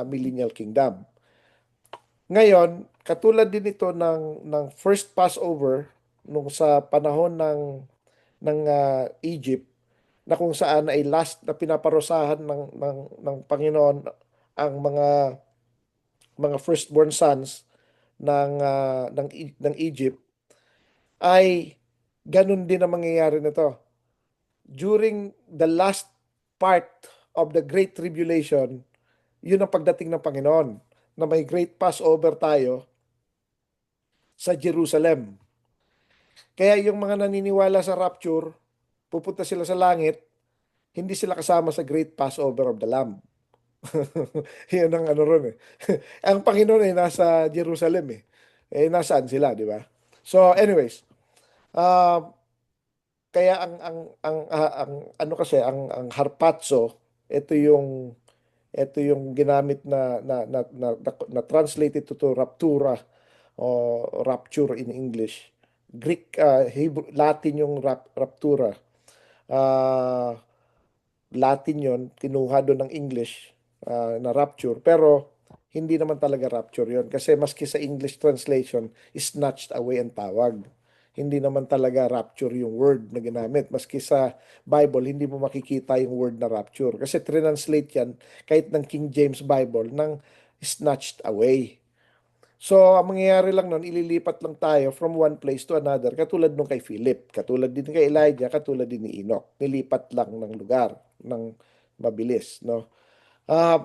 millennial kingdom. Ngayon, katulad din ito ng first Passover nung sa panahon ng Egypt, na kung saan ay last na pinaparusahan ng Panginoon ang mga firstborn sons ng Egypt, ay ganun din ang mangyayari nito. During the last part of the Great Tribulation, yun ang pagdating ng Panginoon, na may great Passover tayo sa Jerusalem. Kaya yung mga naniniwala sa rapture, pupunta sila sa langit, hindi sila kasama sa great Passover of the Lamb. Yun ang ano ron eh. Ang Panginoon ay nasa Jerusalem eh. Eh nasaan sila, di ba? So anyways, uh, kaya ang ano kasi ang harpazo, ito yung ginamit na translated to raptura o rapture in English. Greek, Hebrew, Latin yung raptura. Ah, Latin yon, kinuha doon ng English na rapture. Pero hindi naman talaga rapture yon. Kasi maski sa English translation, snatched away ang tawag. Hindi naman talaga rapture yung word na ginamit. Maski sa Bible, hindi mo makikita yung word na rapture. Kasi translate yan, kahit ng King James Bible, ng snatched away. So, ang mangyayari lang nun, ililipat lang tayo from one place to another, katulad nung kay Philip, katulad din kay Elijah, katulad din ni Enoch. Nilipat lang ng lugar, ng mabilis, no?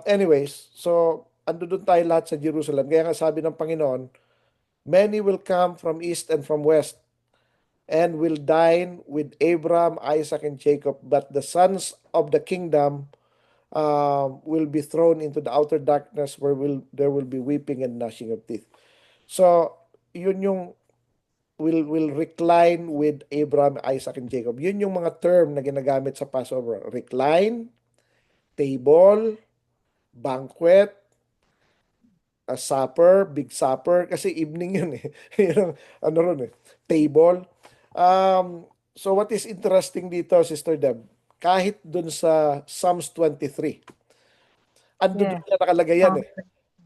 Anyways, so, ando doon tayo lahat sa Jerusalem. Kaya nga sabi ng Panginoon, many will come from east and from west, and will dine with Abraham, Isaac, and Jacob, but the sons of the kingdom will be thrown into the outer darkness where there will be weeping and gnashing of teeth. So, yun yung will recline with Abraham, Isaac, and Jacob. Yun yung mga term na ginagamit sa Passover. Recline, table, banquet, a supper, big supper, kasi evening yun eh. Yun ang, ano ron eh, table. So what is interesting dito, Sister Deb, kahit dun sa Psalms 23, ando dun Yes. na nakalagay yan Psalm eh.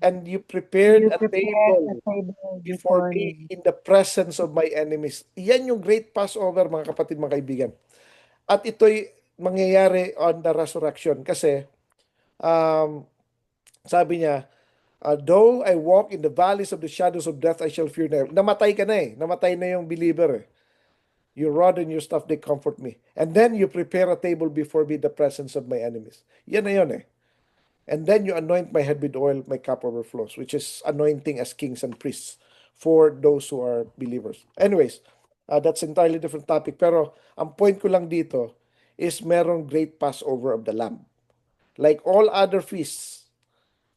And you prepared You a prepared a table table before before me me. in the presence of my enemies. Yan yung great Passover, mga kapatid, mga kaibigan. At ito'y mangyayari on the resurrection kasi um, sabi niya, though I walk in the valleys of the shadows of death, I shall fear no evil. Namatay ka na eh. Namatay na yung believer eh. Your rod and your staff, they comfort me. And then you prepare a table before me in the presence of my enemies. Yan na yun eh. And then you anoint my head with oil, my cup overflows, which is anointing as kings and priests for those who are believers. Anyways, that's entirely different topic. Pero ang point ko lang dito is merong great Passover of the Lamb. Like all other feasts,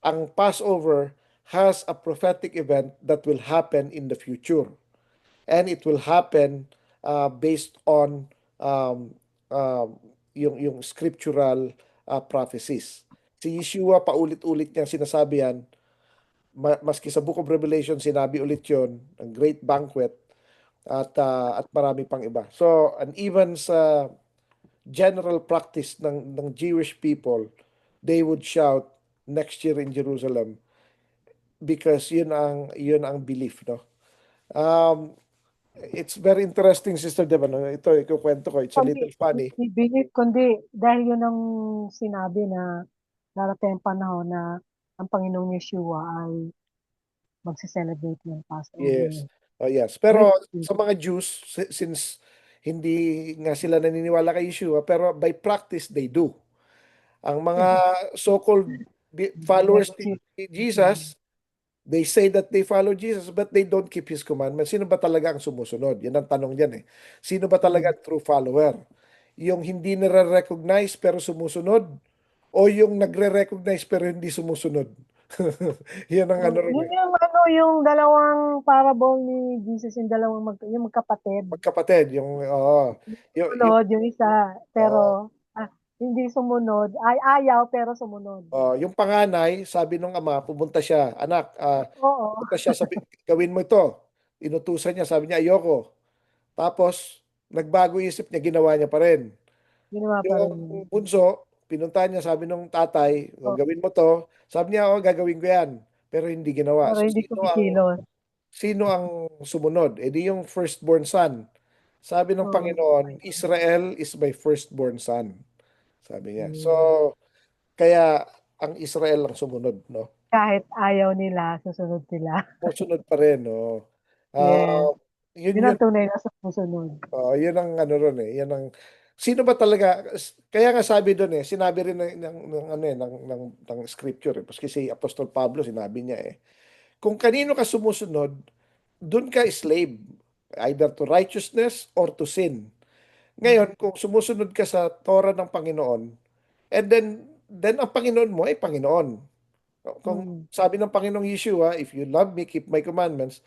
ang Passover has a prophetic event that will happen in the future. And it will happen based on um, uh, yung scriptural prophecies. Si Yeshua, paulit-ulit niyang sinasabi yan, maski sa Book of Revelation, sinabi ulit yon, ang great banquet, at marami pang iba. So, and even sa general practice ng Jewish people, they would shout next year in Jerusalem because yun ang belief, no? Um, it's very interesting, Sister Deva, no? Ito, ikukwento ko. It's a Kundi, little funny. hindi believe, kundi dahil yun ang sinabi na darating ang panahon na ang Panginoong Yeshua ay magse-celebrate ng Yes. Passover. Oh, yes. Great Pero feast. sa mga Jews, since hindi nga sila naniniwala kay Yeshua, pero by practice, they do. Ang mga so-called followers Next ni year. Jesus, They say that they follow Jesus, but they don't keep His commandments. Sino ba talaga ang sumusunod? Yan ang tanong dyan eh. Sino ba talaga Mm. ang true follower? Yung hindi nare-recognize pero sumusunod? O yung nagre-recognize pero hindi sumusunod? Yan ang ano rin Yun eh. yung ano, yung dalawang parable ni Jesus, yung dalawang yung magkapatid. Magkapatid, yung, Sumunod yung isa, oh, pero hindi sumunod. Ay, ayaw, pero sumunod. yung panganay, sabi nung ama, pumunta siya, anak, Oo, pumunta siya, sabi, gawin mo ito. Inutusan niya, sabi niya, ayoko. Tapos, nagbago isip niya, ginawa niya pa rin. ginawa pa rin yun. Yung bunso, pinuntahan niya, sabi nung tatay, "O, O, gawin mo to." Sabi niya, oh, gagawin ko yan. Pero hindi ginawa. pero So, hindi kumikilos. sino ang sumunod? E di yung firstborn son. Sabi ng Oo. Panginoon, Israel is my firstborn son. Sabi niya. So, Hmm. kaya ang Israel ang sumunod, no? Kahit ayaw nila, susunod sila. Sumunod pa rin, no? Yes. Ah, yun Yun yun. ang tunay na sumusunod. Yun ang ano ron eh. Yan ang sino ba talaga kaya nga sabi doon eh, sinabi rin ng ano eh ng scripture eh. Kasi si Apostol Pablo sinabi niya eh. Kung kanino ka sumusunod, doon ka slave either to righteousness or to sin. Ngayon, kung sumusunod ka sa Torah ng Panginoon, and then ang Panginoon mo ay Panginoon. Kung Mm. sabi ng Panginoong Yeshua, if you love me, keep my commandments.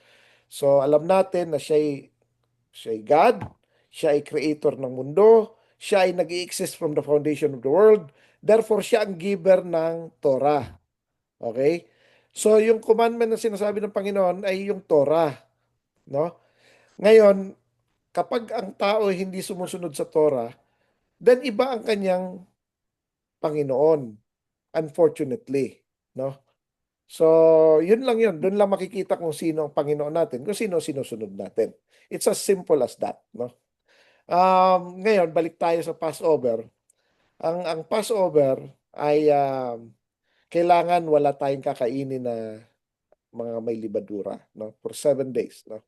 So alam natin na siya ay God, siya ay creator ng mundo, siya ay nag-exist from the foundation of the world. Therefore, siya ang giver ng Torah. Okay? So, yung commandment na sinasabi ng Panginoon ay yung Torah. No? Ngayon, kapag ang tao ay hindi sumusunod sa Torah, then iba ang kanyang Panginoon. Unfortunately. No? So, yun lang yun. Doon lang makikita kung sino ang Panginoon natin, kung sino ang sinusunod natin. It's as simple as that. No? Ngayon, balik tayo sa Passover. Ang Passover ay kailangan wala tayong kakainin na mga may libadura, no? For 7 days, no?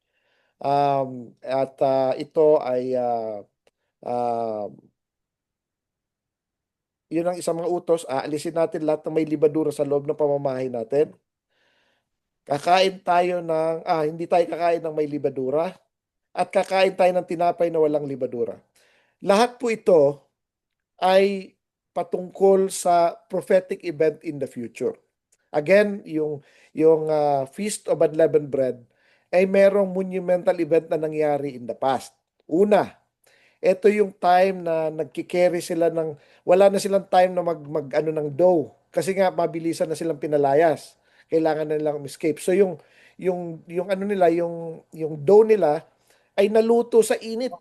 At ito ay uh, yun ang isang mga utos. Aalisin natin lahat ng may libadura sa loob ng pamamahay natin. Kakain tayo hindi tayo kakain ng may libadura at kakain tayo ng tinapay na walang libadura. Lahat po ito ay patungkol sa prophetic event in the future. Again, yung Feast of Unleavened Bread ay merong monumental event na nangyari in the past. Una, ito yung time na nagkikerry sila wala na silang time na mag ano ng dough. Kasi nga, mabilisan na silang pinalayas. Kailangan na nilang escape. So, yung ano nila, yung dough nila ay naluto sa init.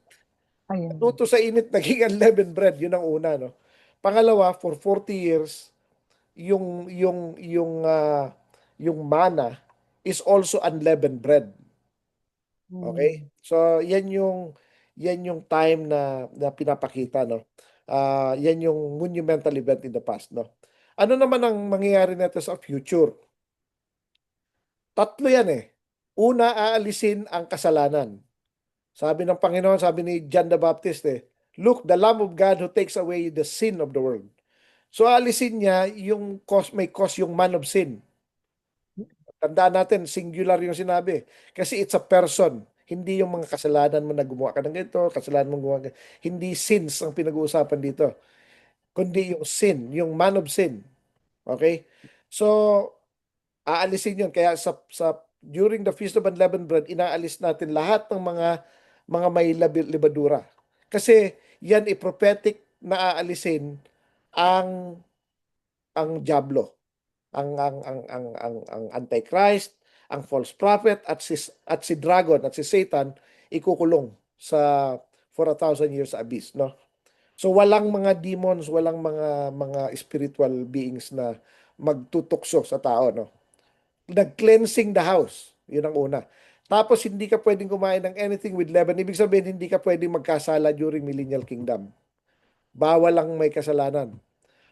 Ayun. Luto sa init, naging unleavened bread. Yun ang una, no? Pangalawa, for 40 years, yung manna is also unleavened bread. Okay? Mm. So, yan yung time na pinapakita, no? Yan yung monumental event in the past, no? Ano naman ang mangyayari nito sa future? Tatlo yan eh. Una, aalisin ang kasalanan. Sabi ng Panginoon, sabi ni John the Baptist "Look, the Lamb of God who takes away the sin of the world." So alisin niya yung may cause yung man of sin. Tandaan natin, singular yung sinabi. Kasi it's a person. Hindi yung mga kasalanan mo na gumawa ka ng ito, kasalanan mo gumawa ka. Hindi sins ang pinag-uusapan dito. Kundi yung sin, yung man of sin. Okay? So, aalisin yun. Kaya during the Feast of Unleavened Bread, inaalis natin lahat ng mga may libadura. Kasi yan prophetic na aalisin ang diablo, ang Antichrist, ang false prophet at si dragon at si Satan ikukulong for 1,000 years abyss, no? So walang mga demons, walang mga spiritual beings na magtutukso sa tao, no? Nag-cleansing the house. Yun ang una. Tapos hindi ka pwedeng kumain ng anything with leaven. Ibig sabihin hindi ka pwedeng magkasala during millennial kingdom. Bawal ang may kasalanan.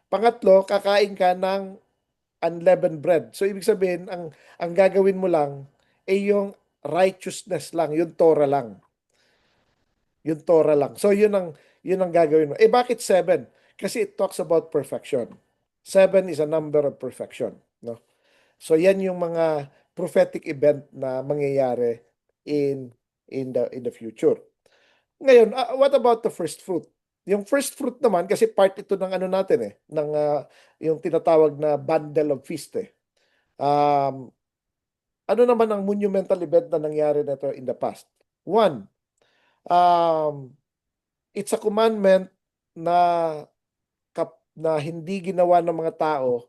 Pangatlo, kakain ka ng unleavened bread. So ibig sabihin ang gagawin mo lang ay yung righteousness lang, yung Torah lang. Yung Torah lang. So yun ang gagawin mo. Bakit 7? Kasi it talks about perfection. 7 is a number of perfection, no? So yan yung mga prophetic event na mangyayari in in the future. Ngayon, what about the first fruit? Yung first fruit naman, kasi part ito ng ano natin ng yung tinatawag na bundle of feast Um, ano naman ang monumental event na nangyari na ito in the past? One, um, it's a commandment na na hindi ginawa ng mga tao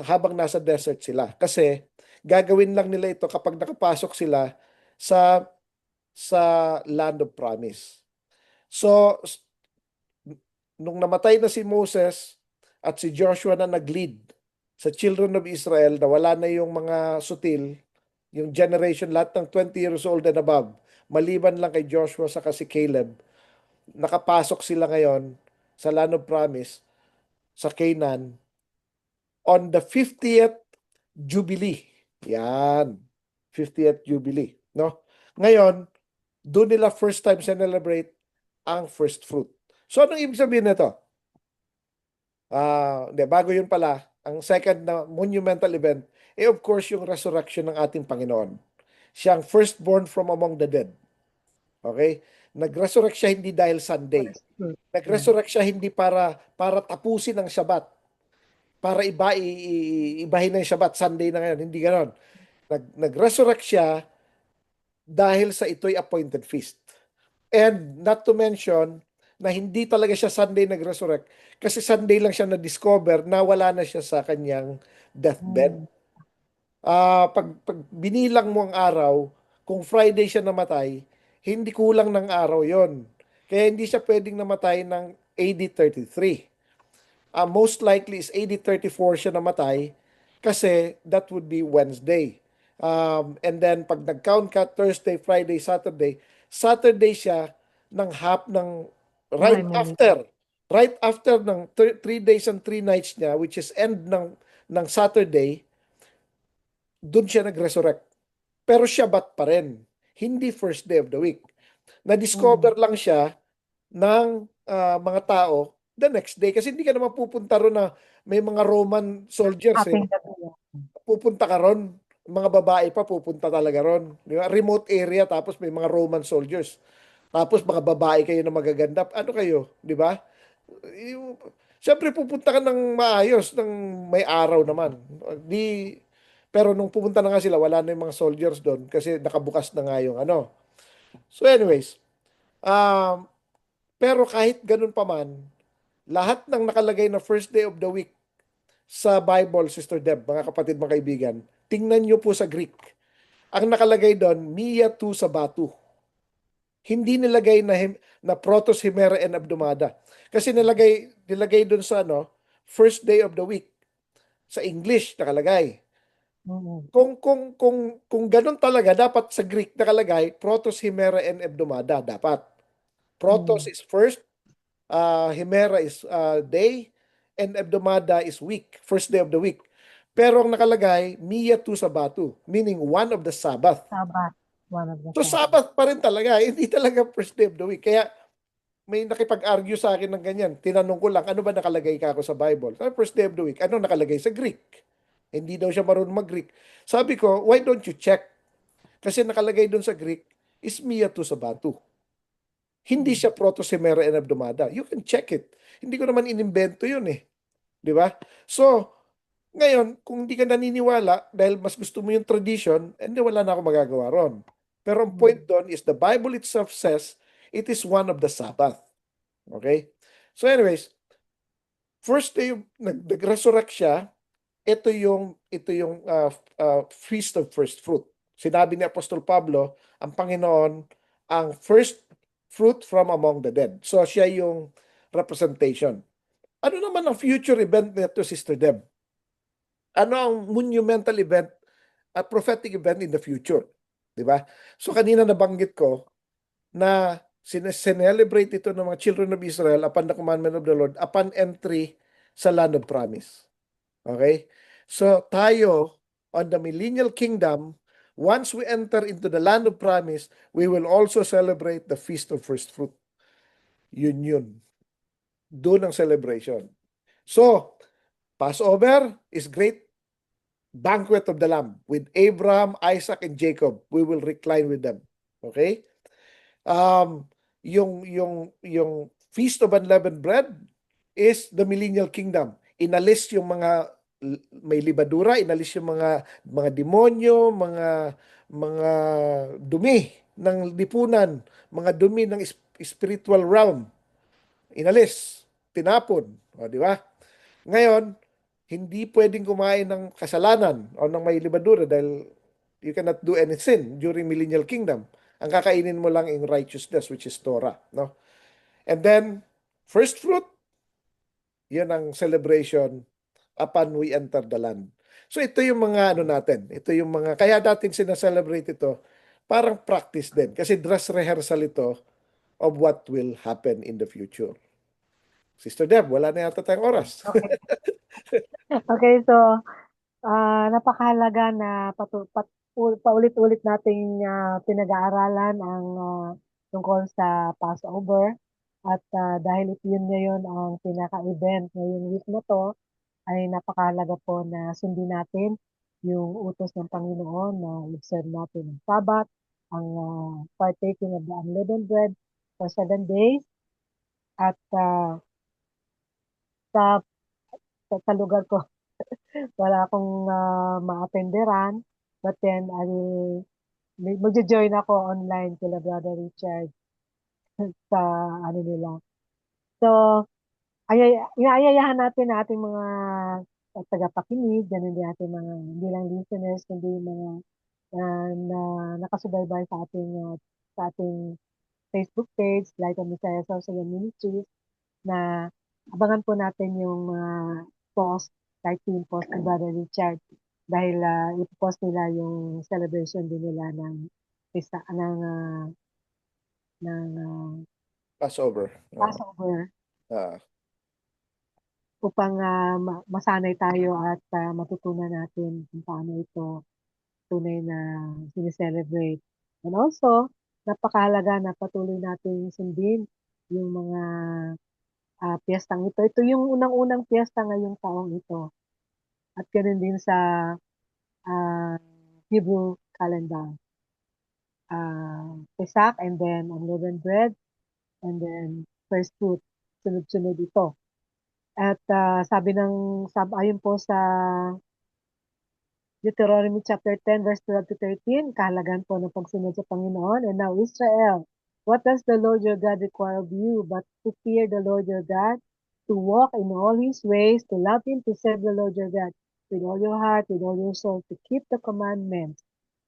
habang nasa desert sila. Kasi gagawin lang nila ito kapag nakapasok sila sa sa land of promise. So, nung namatay na si Moses at si Joshua na nag-lead sa children of Israel, na wala na yung mga sutil, yung generation, lahat ng 20 years old and above, maliban lang kay Joshua sa si Caleb, nakapasok sila ngayon sa land of promise, sa Canaan, on the 50th Jubilee. Yan. 50th Jubilee. No? Ngayon, doon nila first time celebrate ang first fruit. So, anong ibig sabihin nito? Bago yun pala, ang second na monumental event, of course, yung resurrection ng ating Panginoon. Siya ang firstborn from among the dead. Okay? Nag-resurrect siya hindi dahil Sunday. First fruit. Nag-resurrect siya hindi para tapusin ang Shabbat. Para ibahin na yung Shabbat, Sunday na ngayon. Hindi ganon. Nag-resurrect siya dahil sa ito'y appointed feast. And not to mention na hindi talaga siya Sunday nag-resurrect kasi Sunday lang siya na-discover na wala na siya sa kanyang deathbed. Mm. Pag binilang mo ang araw, kung Friday siya namatay, hindi kulang ng araw yon. Kaya hindi siya pwedeng namatay ng AD 33. Most likely is AD 34 siya namatay kasi that would be Wednesday. And then pag nag-count ka Thursday, Friday, Saturday siya ng half ng right Buhay muli. after. Right after ng 3 days and 3 nights niya, which is end ng Saturday, doon siya nag-resurrect. Pero Shabbat pa rin. Hindi first day of the week. Mm. Na-discover lang siya ng mga tao the next day. Kasi hindi ka naman pupunta ron na may mga Roman soldiers Ating gabi. pupunta ka ron. Mga babae pa pupunta talaga ron. Di ba? Remote area tapos may mga Roman soldiers. Tapos mga babae kayo na magaganda. Ano kayo? Di ba? Siyempre pupunta ka ng maayos, ng may araw naman. Pero nung pupunta na nga sila, wala na yung mga soldiers doon kasi nakabukas na nga yung ano. So anyways, um, pero kahit ganun pa man, lahat ng nakalagay na first day of the week sa Bible, Sister Deb, mga kapatid, mga kaibigan, tingnan nyo po sa Greek. Ang nakalagay doon, Mia tu Sabatu. Hindi nilagay na Protos, Himera, and Abdomada. Kasi nilagay doon sa first day of the week. Sa English nakalagay. Mm. Kung ganun talaga, dapat sa Greek nakalagay Protos, Himera, and Abdomada. Dapat. Protos Mm. is first, Himera is day, and Hebdomada is week, first day of the week. Pero ang nakalagay, Mia tu Sabatu, meaning one of the Sabbath. Sabbath. One of the So Sabbath. Sabbath pa rin talaga, hindi talaga first day of the week. Kaya may nakipag-argue sa akin ng ganyan. Tinanong ko lang, ano ba nakalagay ka ako sa Bible? Sabi, first day of the week. Ano nakalagay sa Greek? Hindi daw siya marunong mag-Greek. Sabi ko, why don't you check? Kasi nakalagay doon sa Greek, is Mia tu Sabatu. Hindi Mm. siya proto-semera and abdomada. You can check it. Hindi ko naman inimbento yun eh. Di ba? So, ngayon, kung hindi ka naniniwala dahil mas gusto mo yung tradition, hindi wala na ako magagawa ron. Pero ang point Mm. doon is the Bible itself says it is one of the Sabbath. Okay? So anyways, first day nag-resurrect siya, ito yung feast of first fruit. Sinabi ni Apostol Pablo, ang Panginoon ang first fruit from among the dead. So siya yung representation. Ano naman ang future event nito, Sister Deb? Ano ang monumental event at prophetic event in the future? Di ba? So kanina nabanggit ko na celebrate ito ng mga children of Israel upon the commandment of the Lord upon entry sa land of promise. Okay? So tayo on the millennial kingdom, once we enter into the land of promise, we will also celebrate the feast of first fruit. Yun. Doon ang celebration. So, Passover is great banquet of the Lamb with Abraham, Isaac, and Jacob. We will recline with them. Okay? Um, yung Feast of Unleavened Bread is the millennial kingdom. Inalis yung mga may libadura, inalis yung mga demonyo, mga dumi ng lipunan, mga dumi ng spiritual realm. Inalis, tinapon, o di ba? Ngayon, hindi pwedeng kumain ng kasalanan o ng may libadura dahil you cannot do any sin during millennial kingdom. Ang kakainin mo lang yung righteousness, which is Torah, no? And then, first fruit, yun ang celebration upon we enter the land. So ito yung mga ano natin, ito yung mga, kaya dating sinaselebrate ito, parang practice din. Kasi dress rehearsal ito of what will happen in the future. Sister Deb, wala na yata tayong oras. Okay. Okay, so napakahalaga na paulit-ulit nating pinag-aaralan ang tungkol sa Passover at dahil yun ngayon ang pinaka-event ngayong week na to, ay napakahalaga po na sundin natin yung utos ng Panginoon na observe natin ang Sabat, ang partaking of the unleavened bread for 7 days at sa, sa lugar ko wala akong ma-attenderan but then I will magjo-join ako online kila Brother Richard sa ano nila. So, inaayayahan natin na ating mga tagapakinig, ganun din ating mga hindi lang listeners, kundi yung mga na nakasubaybay sa ating Facebook page, Light of Messiah Social Ministries, na abangan po natin yung mga post, kahit yung post ni Brother Richard, dahil ipopost nila yung celebration din nila ng pista ng Passover. Passover Ah, upang masanay tayo at matutunan natin kung paano ito tunay na sineselebrate. And also, napakahalaga na patuloy natin sundin yung mga piyestang ito. Ito yung unang-unang piyesta ngayong taong ito. At ganoon din sa ah, Hebrew calendar. Pesach and then unleavened bread and then first fruit. Sunod-sunod ito. At ayon po sa Deuteronomy chapter 10 verse 12 to 13, kahalagahan po ng pagsunod sa Panginoon. And now Israel, what does the Lord your God require of you but to fear the Lord your God, to walk in all his ways, to love him, to serve the Lord your God with all your heart, with all your soul, to keep the commandments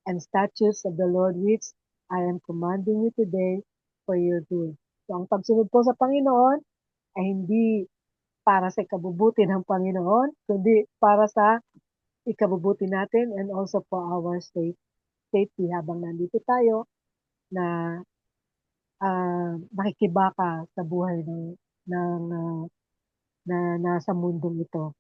and statutes of the Lord which I am commanding you today for your good. So ang pagsunod po sa Panginoon ay hindi para sa ikabubuti ng Panginoon, kundi para sa ikabubuti natin and also for our safety habang nandito tayo na makikibaka sa buhay ng na nasa mundong ito.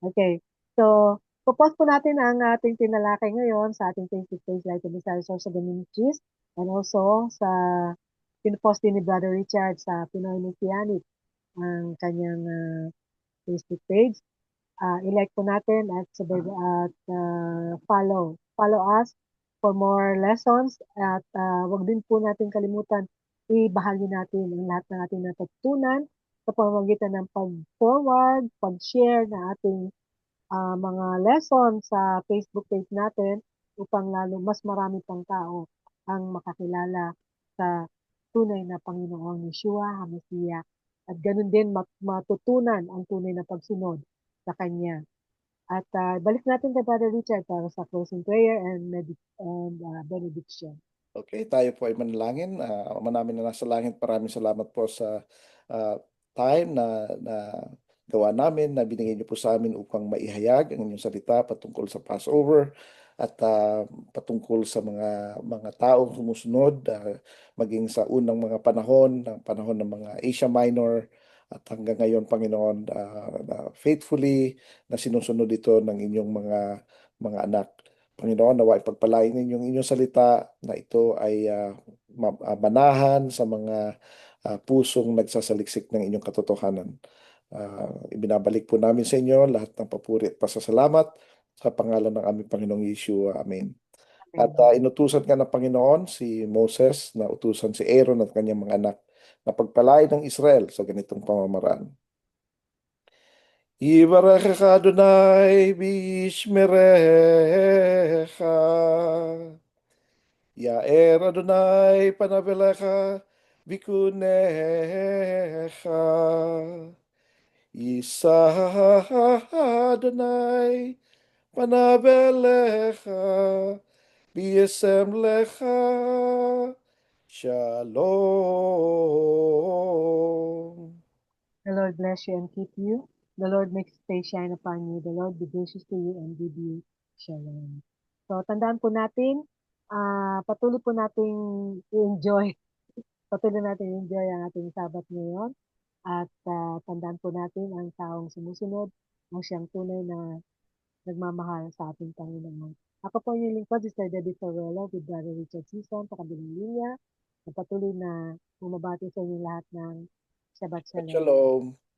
Okay. So, popost po natin ang ating tinalakay ngayon sa ating Facebook page, Light of Messiah Social Ministries, and also sa pinupost din ni Brother Richard sa Pinoy Messianic ang kanyang Facebook page. I-like po natin at follow us for more lessons at wag din po natin kalimutan ibahagi natin ang lahat ng ating natutunan sa pamamagitan ng pag-forward, pag-share na ating mga lesson sa Facebook page natin upang lalo mas marami pang tao ang makakilala sa tunay na Panginoong Yeshua HaMashiach at ganun din matutunan ang tunay na pagsunod sa Kanya. At balik natin kay Brother Richard para sa closing prayer and benediction. okay, tayo po ay manalangin. Ama namin na nasa langit, maraming salamat po sa time na gawa namin, na binigay niyo po sa amin upang maihayag ang inyong salita patungkol sa Passover at patungkol sa mga taong sumusunod, maging sa unang mga panahon, ng panahon ng mga Asia Minor, at hanggang ngayon, Panginoon, na faithfully na sinusunod ito ng inyong mga anak. Panginoon, nawa ipagpalain ninyong inyong salita na ito ay manahan sa mga pusong nagsasaliksik ng inyong katotohanan. Ibinabalik po namin sa inyo lahat ng papuri at pasasalamat Sa pangalan ng aming Panginoong Yeshua. Amen. At Amen. inutusan nga ng Panginoon si Moses na utusan si Aaron at kanyang mga anak na pagpalain ng Israel sa ganitong pamamaraan. Ibarakeka Adonai bishmerecha. Yaer Adonai panavelecha vikunecha. Isa Adonai panavelecha biyesem lecha. Shalom. The Lord bless you and keep you. The Lord make his face shine upon you. The Lord be gracious to you and give you shalom. So, tandaan po natin, patuloy po nating i-enjoy. Patuloy natin i-enjoy ang ating Sabat ngayon. At tandaan po natin ang taong sumusunod ang siyang tunay na nagmamahal sa ating Panginoon. Ako po yung lingkod, Sister Debbie Ferrello with Brother Richard Sison sa kabilang linya. Patuloy na bumabati sa inyo lahat ng Shabbat Shalom. Shalom.